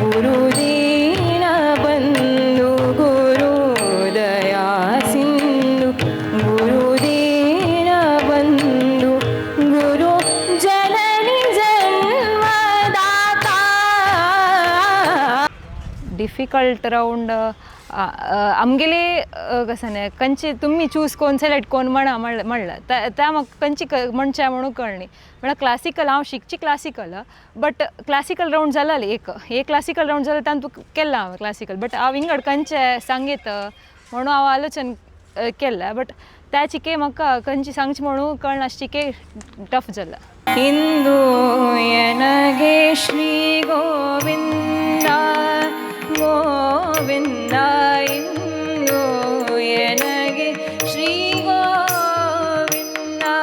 गुरुदीन बंधू गुरुदया सिंधू गुरुदीन बंधू गुरु जननी जन्मदाता डिफिकल्ट राउंड आमगेले कसं नाही कंची तुम्ही चूज कोण सिलेक्ट कोण म्हणलं त्या म्हाका कंची म्हणचे म्हणून कळणी म्हळ्यार क्लासिकल हांव शिकची क्लासिकल बट क्लासिकल राउंड जालाली एक क्लासिकल राउंड जाल्यार तातूंत केला हांवें क्लासिकल बट हांव इंगड कंचे सांगीत म्हणून हांव आलोचन केल्लें बट त्या चिके म्हाका खंयची सांगची म्हणून कळना चिके टफ जाला हिंदू येनगे श्री गोविंदा गोविंदा इंदू येनगे श्री गोविंदा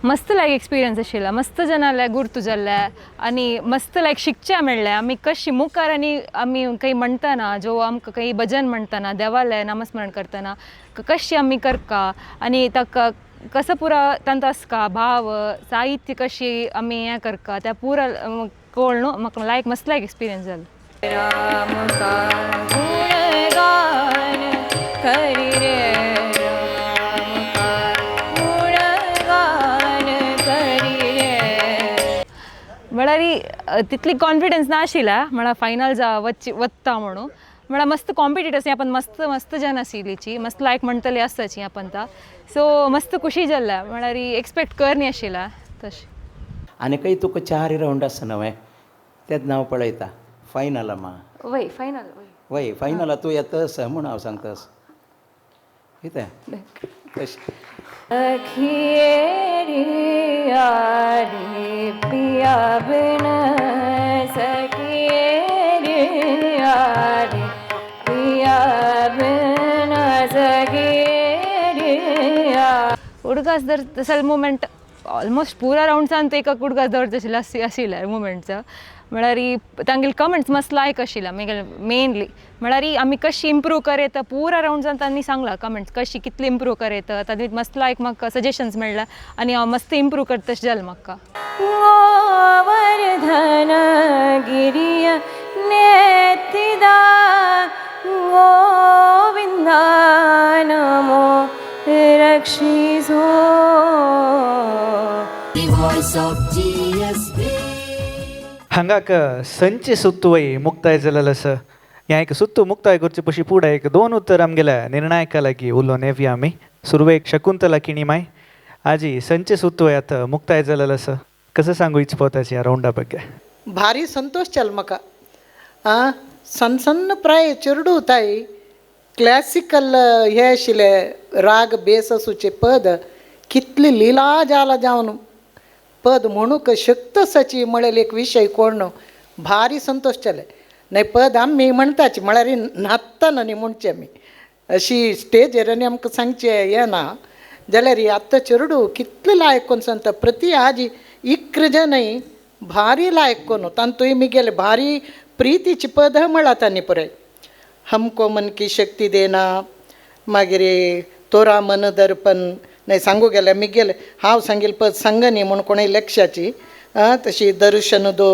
मस्त लायक एक्सपिरियन्स आशिल्ला मस्त जनाले गुर्तू जाल्ले आनी मस्त लायक शिकचे मेळ्ळें आमी कशी मुखार आनी आमी काही म्हणटना जो आमकां काही भजन म्हणटना देवाले नामस्मरण करतना कशी आमी करका आनी ताका कसं पुरा तांचो आसका भाव साहित्य कशी आमी हें करका त्या पुरा कळ्ळें न्हू म्हाका लायक मस्त लायक एक्सपिरियन्स जालो राम का गुणगान करी रे राम का गुणगान करी रे म्हळ्यार तितली कॉन्फिडन्स नाशिल्ला म्हळ्यार फायनल वत्ता म्हणून म्हळ्यार मस्त कॉम्पिटिटर्स आपण मस्त जन आशिल्लीची मस्त लायक म्हणटली आसताची आपण सो मस्त खुशी जाल्ला म्हळ्यार एक्सपेक्ट करनी आशिल्ला तशें आनी खंय तुका 4 राउंड आसा न्हय तेच नांव पळयता फायनला मा वय फायनल वय फायनला तूं येतस म्हूण हांव सांगतस कितें तशें पिया बिन सखिए पिया बिन सखिए उडगास दर तसल मुमेंट ऑलमोस्ट पुरा राउंडसान तो एक उडगास दर आशिल्लें मुमेंटचं म्हळ्यार तांगेले कमेंट्स मस्त लायक आशिल्ला म्हगेले मेनली म्हळ्यार आमी कशी इम्प्रूव करेत पुरा रावंड्सान तांणी सांगला कमेंट्स कशी कितली इम्प्रूव करेत तातूंत मस्त लायक म्हाका सजेशन्स मेळ्ळा आनी हांव मस्त इम्प्रूव करता तशें जालें म्हाका गोवर्धन गिरिय नेतिदा गोविंदा नमो रक्षिसो The voice of GSB. हांगाक संचे सुत्तूय मुक्ताय जालेलो आसा ह्या एक सुत्तू मुक्ताय करचे पयलीं फुडें एक 2 उत्तर आमगेल्या निर्णायका लागीं उलोवन येवया आमी सुरवेक शकुंतला किणीमाय आजी संचे सुत्तूय आतां मुक्ताय जालेलो आसा कसं सांगू इच्छपोताची ह्या रावंडा ಬಗ್ಗೆ ಭಾರಿ ಸಂತೋಷ ಚಲ್ ಮಕ ಸಣ್ಣ ಸಣ್ಣ ಪ್ರಾಯ ಚೆರಡು ತಾಯಿ क्लासिकल हे आशिल्ले राग बेस आसूचे पद कितली लिला जाला जावन पद म्हणूक शक्तसाची म्हळ्यार एक विशय कोण भारी संतोष जाले नाही पद आमी म्हणटाची म्हळ्यार नाचतना न्ही म्हणचे आमी अशी स्टेजीर आनी आमकां सांगचें हें ना जाल्यार ही आत्तां चेडू कितले लायक कोन्न सांगता प्रती आजी इक्र जनय भारी लायक कोन्न तांतूय मिगेले भारी प्रितीची पद म्हळा तांणी पळय हमको मन की शक्ती देना मागीर तोरा मन दर्पण नाही सांगू गेल्या मी गेले हांव सांगेल पद सांग न्ही म्हूण कोणें लक्षाची तशी दर्शन दो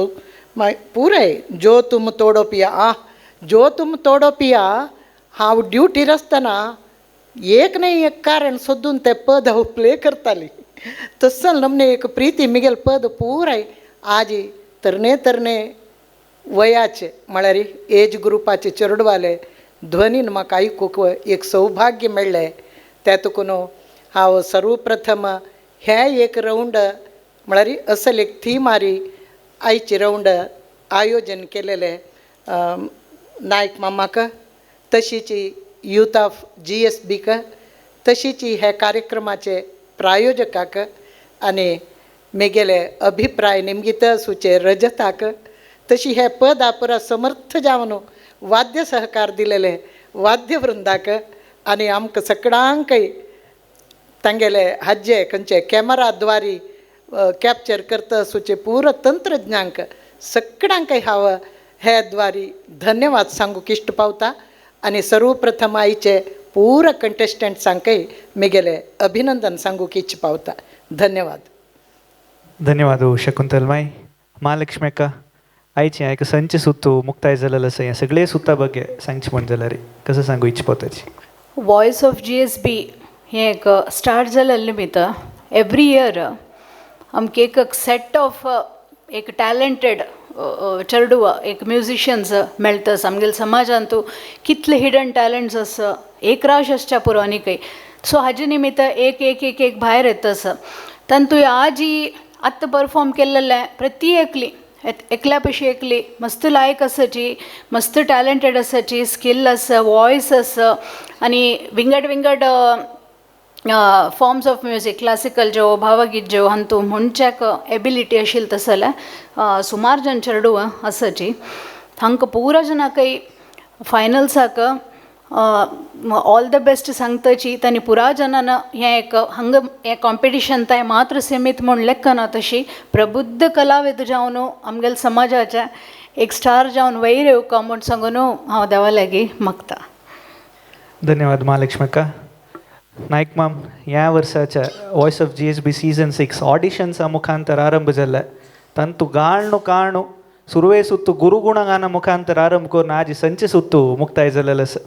पुराय जो तुम तोडो पिया जो तुम तोडो पिया हांव ड्युटीर आसतना एक न्ही एक कारण सोदून तें पद हांव प्ले करताली तस्सल नमने एक प्रिती मिगेल पद पुराय आजी तरणे तरणे वयाचे म्हळ्यार एज ग्रुपाचे चेडवाले ध्वनीन म्हाका आयकूंक एक सौभाग्य मेळ्ळें तातूंत हांव सर्वप्रथम हे एक रावंड म्हळ्यार असल एक थीम मारी आयचे रावंड आयोजन केलेले नायक मामाक तशीच यूथ ऑफ GSBक तशीच हे कार्यक्रमाचे प्रायोजकाक आनी मेगेले अभिप्राय निमगीत सुचे रजताक तशी हे पद पुरा समर्थ जावन वाद्य सहकार दिलेले वाद्यवृंदाक आनी आमकां सगळ्यांकय तांगेले हाजे खंयचे कॅमेराद्वारी कॅप्चर करता सुचे पूर तंत्रज्ञांक सगळ्यांकय हांव हे द्वारी धन्यवाद सांगूंक इश्ट पावता आनी सर्वप्रथम आयचे पूर कंटेस्टंट्सांकय म्हगेले अभिनंदन सांगूंक इच्छ पावता धन्यवाद धन्यवाद शकुंतलमाय महालक्ष्मी अक्का आयची एक संच सुत्तू मुक्ताय जालेलो आसा ह्या सगळे सुत्ता ಬಗ್ಗೆ सांगची म्हण जाल्यार कसं सांगू इच्छपोताची वॉयस ऑफ GSB हें एक स्टार्ट जालेलें निमित्त एवरी इयर आमकां एक सेट ऑफ एक टॅलेंटेड चेडूं एक म्युझिशियन्स मेळटात आमगेल्या समाजांत कितले हिडन टॅलंट्स आसा एक राश आसच्या पुरो आनीकय सो हाजे निमित्त एक एक एक एक भायर येता आसा तातूंत आजी आत्तां परफॉर्म केल्लें प्रती एकली एकल्या पशी एकली मस्त लायक आसाची मस्त टॅलेंटेड आसाची स्किल आसा वॉयस आसा आनी विंगड विंगड फॉर्म्स ऑफ म्युजीक क्लासिकल जो भावगीत जो हातूंत म्हणच्याक एबिलिटी आशिल्ली तस जाल्यार सुमार जन चेडू आसाची हांकां पुरा जनाकय फायनल्साक ऑल द बेस्ट सांगताची तांणी पुरा जनान हें एक हांगा हें कॉम्पिटिशन ताय मात्र सीमीत म्हूण लेख ना तशी प्रबुद्ध कलाविद जावन आमगेल्या समाजाचे एक स्टार जावन वयर येवका म्हूण सांगून हांव देवा लागीं मागता धन्यवाद महालक्ष्मी अक्का नायक माम ह्या वर्साच्या वॉयस ऑफ GSB सीझन 6 ऑडिशन्सा मुखांतर आरंभ जाल्ले तांतू गाणू सुरवे सुत्तू गुरुगुणगान मुखांतर आरंभ करून आज संचे सुत्तू मुक्ताय जालेलो आसा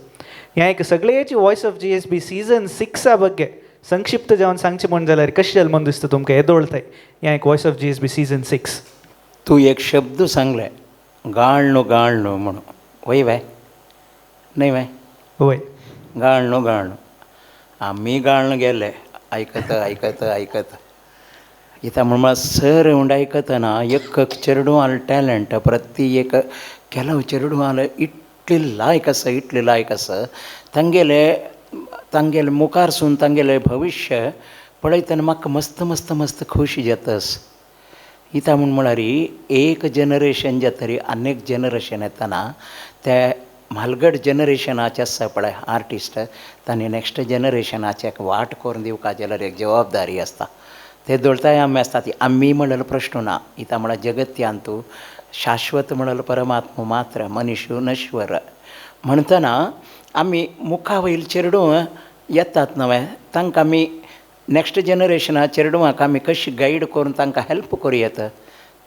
ह्या एक सगळेची वॉयस ऑफ GSB सीझन 6 ಬಗ್ಗೆ संक्षिप्त जावन सांगचें म्हण जाल्यार कशें जालें म्हण दिसता तुमकां येदोळताय ह्या एक वॉयस ऑफ GSB सीझन 6 तू एक शब्द सांगले गाळणो गाळणो म्हणून वय बाय नाही बाय वय गाळणो गाळणो आम्ही गाळणं गेले ऐकत ऐकत ऐकत इथं म्हणून सर उंड आयकतना एक चेडू आलं टॅलंट प्रती एक ಕೆಲವು चेडू आलं इतली लायक आसा तांगेले मुखारसून तांगेले भविश्य पळयतना म्हाका मस्त मस्त मस्त खोशी जातास इता म्हळ्यार एक जनरेशन जातरी अनेक जनरेशन येतना ते म्हालगड जनरेशनाचे आसा पळय आर्टिस्ट तांणी नेक्स्ट जनरेशनाचे एक वाट करून दिवपा जाल्यार एक जबाबदारी आसता ते दवरताय आमी आसता ती आमी म्हणलेलो प्रश्न ना इता म्हळ्यार जगत्यांतू शाश्वत म्हणलं परमात्मा मात्र मनुष्य नश्वर म्हणतना आमी मुखा वयल चेडूं येतात नवे तांकां आमी नॅक्स्ट जनरेशना चेडवांक आमी कशी गायड करून तांकां हेल्प करूं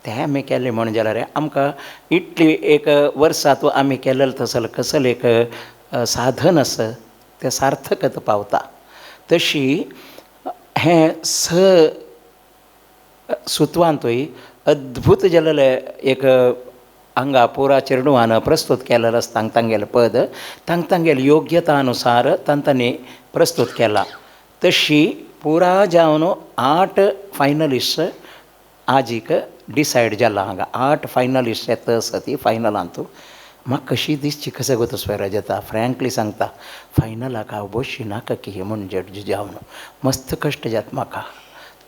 तें आमी केलें म्हण जाल्यार आमकां इतली एक वर्सांत आमी केलें तसलें कसलें एक साधन आसा तें सार्थकत पावता. तशी हें सुतवांतूय अद्भुत जालेलें एक हांगा पुरा चेडवान प्रस्तुत केलेलें आसता तांगेलें पद तांगेले योग्यता अनुसार तांणी प्रस्तुत केला. तशी पुरा जावन 8 फायनलिस्ट आजीक डिसायड जाला. हांगा 8 फायनलिस्ट येता आसा ती फायनलांतू म्हाका कशी दिसची कसं गो स्वेरा जाता फ्रँकली सांगता फायनलाक हांव बसची नाका की म्हूण जड्ज जावन मस्त कश्ट जाता म्हाका.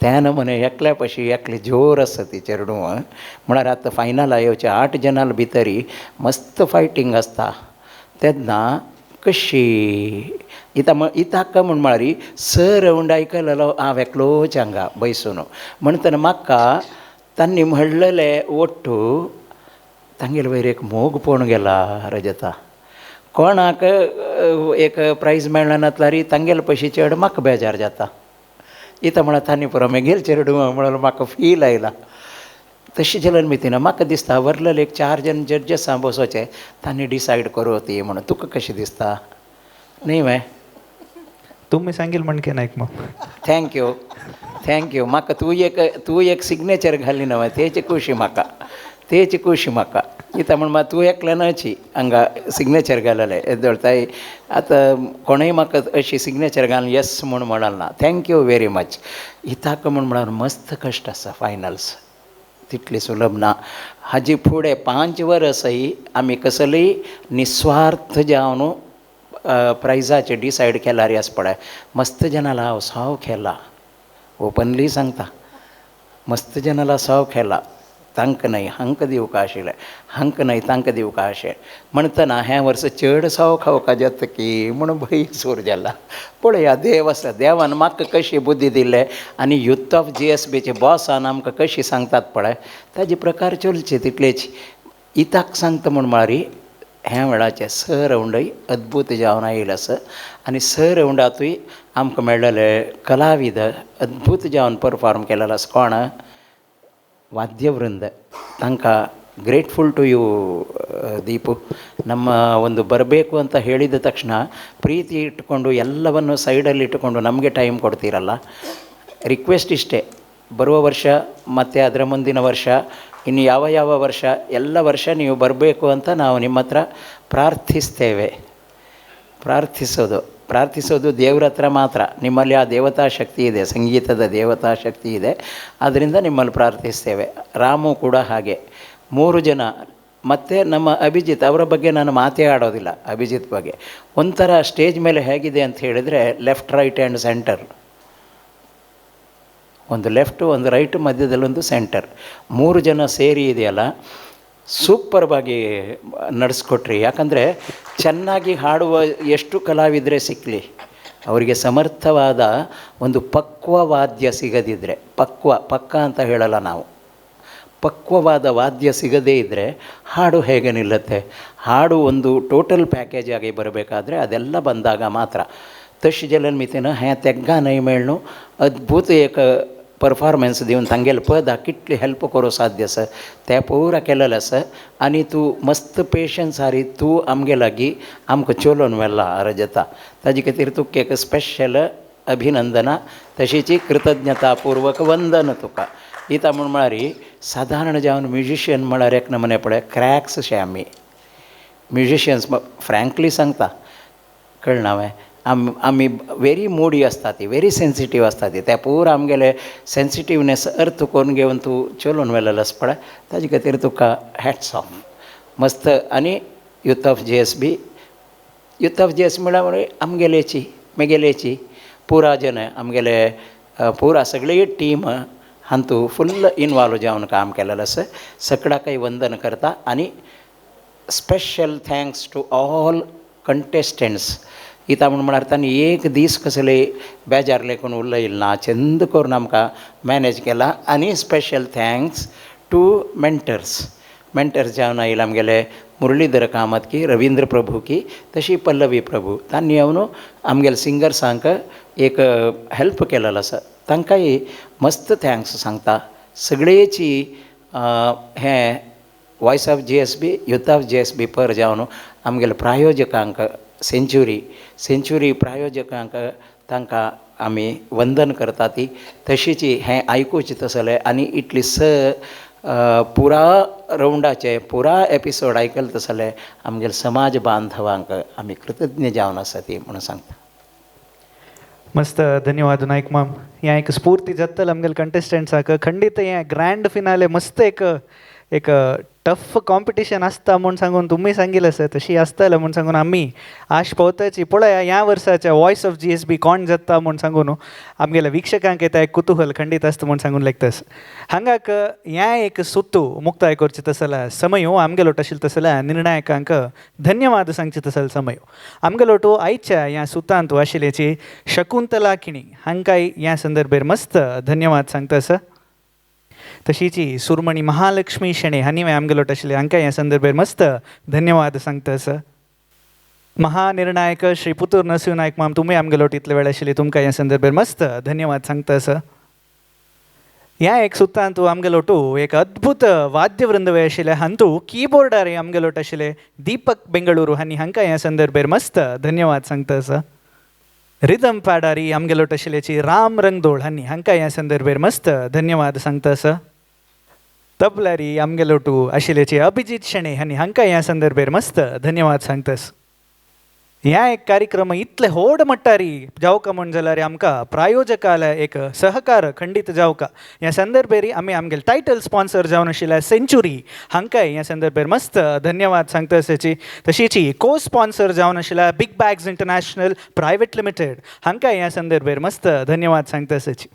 त्यान म्हणे एकल्या पशी एकली जोर आसा ती चेडूं म्हळ्यार आतां फायनला येवचे 8 जनां भितरी मस्त फायटींग आसता तेन्ना कशी इताक म्हण म्हळ्यार स रावंड आयकलेलो हांव एकलोच हांगा बसून म्हणटना म्हाका तांणी म्हणलेले ओट्टू तांगेले वयर एक मोग पळोवन गेला रजता. कोणाक एक प्रायज मेळना नातल्यार तांगेले पयशे चेड म्हाका बेजार जाता. इता म्हळ्यार तांणी पुरो मेगेल चेडूं म्हणून म्हाका फील आयला. तशें जाल्यार मितीना म्हाका दिसता वरलेले एक 4 जन जड्जस हांव बसोवचे तांणी डिसायड करूं ती म्हणून तुका कशें दिसता न्ही वे तुम्ही सांगेल म्हणके नायक मग थँक्यू म्हाका तूं एक सिग्नेचर घाली नवं तेची खुशी म्हाका इता म्हण तूं एकल्यान अशी हांगा सिग्नेचर घालले येदोळताय आतां कोणूय म्हाका अशी सिग्नेचर घालून येस म्हूण म्हणल ना. Thank you very much. इताक म्हण म्हळ्यार मस्त कश्ट आसा फायनल्स तितली सुलभ ना. हाजी फुडें 5 वर्सय आमी कसलीय निस्वार्थ जावन प्रायजाचे डिसायड केल्यार आस पळय मस्त जनाला हांव साव केला ओपनली सांगता मस्त जनाला साव केला तांकां न्हय हांकां दिवका आशिल्लें हांकां न्हय तांकां दिवका अशें म्हणटना हें वर्स चड साव खावपा जाता की म्हणून भंय सूर जाला. पळया देव आसा देवान म्हाका कशी बुद्धी दिले आनी यूथ ऑफ GSBचे बॉसान आमकां कशी सांगतात पळय ताजे प्रकार चलचे तितलेच. इताक सांगता म्हण म्हळ्यार ह्या वेळाचे स रावंडय अद्भुत जावन आयिल्ले आसा आनी स रावंडांतूय आमकां मेळ्ळेले कलाविद अद्भुत जावन परफॉर्म केलेलो आसा. कोण ವಾದ್ಯವೃಂದ ತನಕ ಗ್ರೇಟ್ಫುಲ್ ಟು ಯು ದೀಪು. ನಮ್ಮ ಒಂದು ಬರಬೇಕು ಅಂತ ಹೇಳಿದ ತಕ್ಷಣ ಪ್ರೀತಿ ಇಟ್ಟುಕೊಂಡು ಎಲ್ಲವನ್ನು ಸೈಡಲ್ಲಿ ಇಟ್ಟುಕೊಂಡು ನಮಗೆ ಟೈಮ್ ಕೊಡ್ತೀರಲ್ಲ. ರಿಕ್ವೆಸ್ಟ್ ಇಷ್ಟೇ, ಬರುವ ವರ್ಷ ಮತ್ತು ಅದರ ಮುಂದಿನ ವರ್ಷ ಇನ್ನು ಯಾವ ವರ್ಷ ಎಲ್ಲ ವರ್ಷ ನೀವು ಬರಬೇಕು ಅಂತ ನಾವು ನಿಮ್ಮ ಹತ್ರ ಪ್ರಾರ್ಥಿಸ್ತೇವೆ. ಪ್ರಾರ್ಥಿಸೋದು ದೇವ್ರ ಹತ್ರ ಮಾತ್ರ. ನಿಮ್ಮಲ್ಲಿ ಆ ದೇವತಾ ಶಕ್ತಿ ಇದೆ, ಸಂಗೀತದ ದೇವತಾ ಶಕ್ತಿ ಇದೆ, ಅದರಿಂದ ನಿಮ್ಮಲ್ಲಿ ಪ್ರಾರ್ಥಿಸ್ತೇವೆ. ರಾಮು ಕೂಡ ಹಾಗೆ 3 ಜನ ಮತ್ತು ನಮ್ಮ ಅಭಿಜಿತ್ ಅವರ ಬಗ್ಗೆ ನಾನು ಮಾತೇ ಆಡೋದಿಲ್ಲ. ಅಭಿಜಿತ್ ಬಗ್ಗೆ ಒಂಥರ ಸ್ಟೇಜ್ ಮೇಲೆ ಹೇಗಿದೆ ಅಂತ ಹೇಳಿದರೆ ಲೆಫ್ಟ್ ರೈಟ್ ಆ್ಯಂಡ್ ಸೆಂಟರ್, ಒಂದು ಲೆಫ್ಟು ಒಂದು ರೈಟು ಮಧ್ಯದಲ್ಲೊಂದು ಸೆಂಟರ್, 3 ಜನ ಸೇರಿ ಇದೆಯಲ್ಲ ಸೂಪರ್ವಾಗಿ ನಡೆಸ್ಕೊಟ್ರಿ. ಯಾಕಂದರೆ ಚೆನ್ನಾಗಿ ಹಾಡುವ ಎಷ್ಟು ಕಲಾವಿದರೆ ಸಿಕ್ಕಲಿ ಅವರಿಗೆ ಸಮರ್ಥವಾದ ಒಂದು ಪಕ್ವವಾದ್ಯ ಸಿಗದಿದ್ದರೆ, ಪಕ್ಕ ಅಂತ ಹೇಳಲ್ಲ ನಾವು, ಪಕ್ವವಾದ ವಾದ್ಯ ಸಿಗದೇ ಇದ್ದರೆ ಹಾಡು ಹೇಗೆ ನಿಲ್ಲುತ್ತೆ? ಹಾಡು ಒಂದು ಟೋಟಲ್ ಪ್ಯಾಕೇಜ್ ಆಗಿ ಬರಬೇಕಾದ್ರೆ ಅದೆಲ್ಲ ಬಂದಾಗ ಮಾತ್ರ. तशी जाल्यार मितीन हें तेंका न्हय मेळ्ळो अद्भुत एक परफॉर्मन्स दिवन तांगेले पद कितली हेल्प करूं साध्य आसा तें पुरा केलेलें आसा. आनी तूं मस्त पेशन्स हारी तूं आमगे लागीं आमकां चलोवन व्हेला रजता. ताजे खातीर तुका एक स्पेशल अभिनंदना, तशीच कृतज्ञतापूर्वक वंदन तुका. इता म्हूण म्हळ्यार सादारण जावन म्युजिशियन म्हळ्यार एक नमने पळय क्रॅक्स अशे आमी म्युजिशियन्स फ्रँकली सांगता, कळना हांवें. आमी वेरी मोडी आसता ती, वेरी सेन्सिटीव आसता ती. त्या पुरा आमगेले सेन्सिटिवनेस अर्थ करून घेवन तूं चलोवन व्हेलेलो आसा पळय, ताजे खातीर तुका हॅट्स ऑफ मस्त. आनी यूथ ऑफ JSB म्हळ्यार आमगेलेची मेगेलेची पुरा जन आमगेले पुरा सगळी टीम हातूंत फुल्ल इनवॉल्व जावन काम केलेलें आसा. सगळ्यांकय वंदन करता आनी special thanks to all contestants. इता म्हळ्यार तांणी एक दीस कसले बेजार लेखून उरलें ना, चंद करून आमकां मॅनेज केला. आनी स्पेशल थँक्स टू मेंटर जावन आयला आमगेले मुरलीधर कामत की रवींद्र प्रभू की तशी पल्लवी प्रभू तांणी येवन आमगेले सिंगर्सांक एक हेल्प केलेलो आसा तांकांय मस्त थँक्स सांगता सगळेची हें voice of GSB youth of GSB पर जावन आमगेले प्रायोजकांक सेंच्युरी प्रायोजकांक तांकां आमी वंदन करता ती तशीची हें आयकूच तसलें आनी इतली पुरा रावंडाचे पुरा एपिसोड आयकले तसलें आमगेले समाज बांधवांक आमी कृतज्ञ जावन आसा ती म्हणून सांगता. मस्त धन्यवाद नायक माम. हें एक स्फूर्ती जातल आमगेले कंटेस्टंट्साक खंडीत हें ग्रँड फिनाले मस्त एक टफ कॉम्पिटिशन आसता म्हूण सांगून तुमी सांगिल्लें आसा तशी आसतलें म्हूण सांगून आमी आश पळोवपाची पळया ह्या वर्साच्या वॉयस ऑफ GSB कोण जाता म्हूण सांगून आमगेल्या विक्षकांक येता एक कुतूहल खंडीत आसता म्हूण सांगून लेगतास. हांगाक हें एक सुत्तू मुक्ताय करचें तसलें समय आमगेलो आशिल्लो तसल्या निर्णायकांक धन्यवाद सांगचे तसले समय आमगेलो आयच्या ह्या सुतांत आशिल्ल्याची शकुंतला किणी हांकांय ह्या संदर्भेर मस्त धन्यवाद सांगता आसा. तशीची सुरमणी महालक्ष्मी शेणे हांणी आमगेलो आशिल्ले हांकां ह्या संदर्भेर मस्त धन्यवाद सांगता आसा. महानिर्णायक श्री पुतूर नरसिंह नायक माम तुमी आमगेलो इतले वेळ आशिल्ले तुमकां ह्या संदर्भेर मस्त धन्यवाद सांगता आसा. ह्या एक सुतांत आमगेलो एक अद्भुत वाद्यवृंद आशिल्ले हांतू कीबोर्डार आमगेलो आशिल्ले दीपक बेंगळुरू हांणी हांकां ह्या संदर्भेर मस्त धन्यवाद सांगता आसा. रिदम पॅडारी आमगेलो आशिल्ल्याची राम रंगदोळ हांणी हांकां ह्या संदर्भेर मस्त धन्यवाद सांगता आसा. तबलारी आमगेलो आशिल्ल्याची अभिजीत शेणे हांणी हांकां ह्या संदर्भेर मस्त धन्यवाद सांगता आसा. ह्या एक कार्यक्रम इतले व्हड मट्टारी जावका म्हण जाल्यार आमकां प्रायोजकाले एक सहकार खंडीत जावका ह्या संदर्भेर आमी आमगेले टायटल स्पॉन्सर जावन आशिल्ल्या सेंच्युरी हांकांय ह्या संदर्भेर मस्त धन्यवाद सांगता आसाची. तशीची को स्पॉन्सर जावन आशिल्ल्या big bags international private limited हांकांय ह्या संदर्भेर मस्त धन्यवाद सांगता आसाची.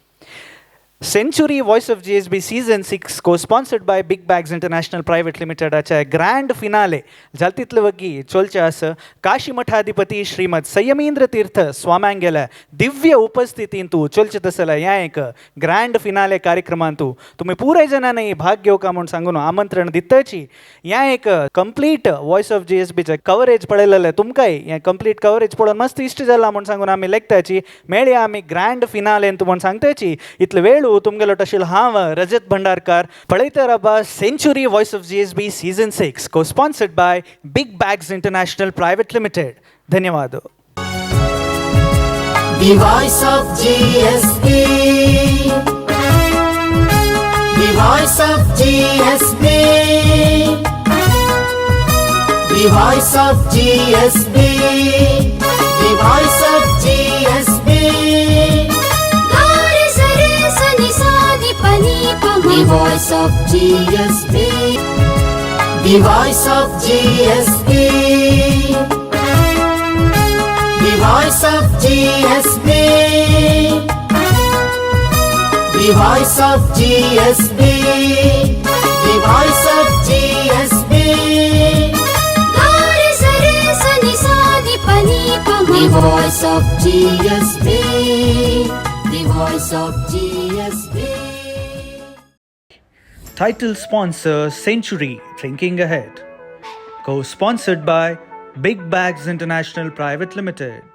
Century voice of GSB season 6 को sponsored by big bags international private लिमिटेडाचे ग्रँड फिनाले जाल तितले वगी चलचे आसा. काशी मठाधिपती श्रीमद संयमेंद्र तीर्थ स्वाम्यांगेल्या दिव्य उपस्थितीन तूं चलचे तसले ह्या एक ग्रँड फिनाले कार्यक्रमांत तुमी पुराय जणांनी भाग घेवका म्हूण सांगून आमंत्रण दिताची. ह्या एक कंप्लीट वॉयस ऑफ GSBचे कवरेज पळयलेले तुमकांय हें कंप्लीट कवरेज पळोवन मस्त इश्ट जाला म्हूण सांगून आमी लेखताची. मेळया आमी ग्रँड फिनालेंत म्हूण सांगताची. इतले वेळ तुमगेलो आशिल्लो हांव रजत भंडारकार पळयता राबा century voice of GSB season 6 को sponsored by big bags international private limited. धन्यवाद. The voice of GSB. The voice of GSB. The voice of GSB. The voice of GSB. The voice of GSB. The voice of GSB. The voice of GSB. The voice of GSB. The voice of GSB. The voice of GSB. The voice of GSB. Title sponsor Century Thinking Ahead. Co-sponsored by Big Bags International Private Limited.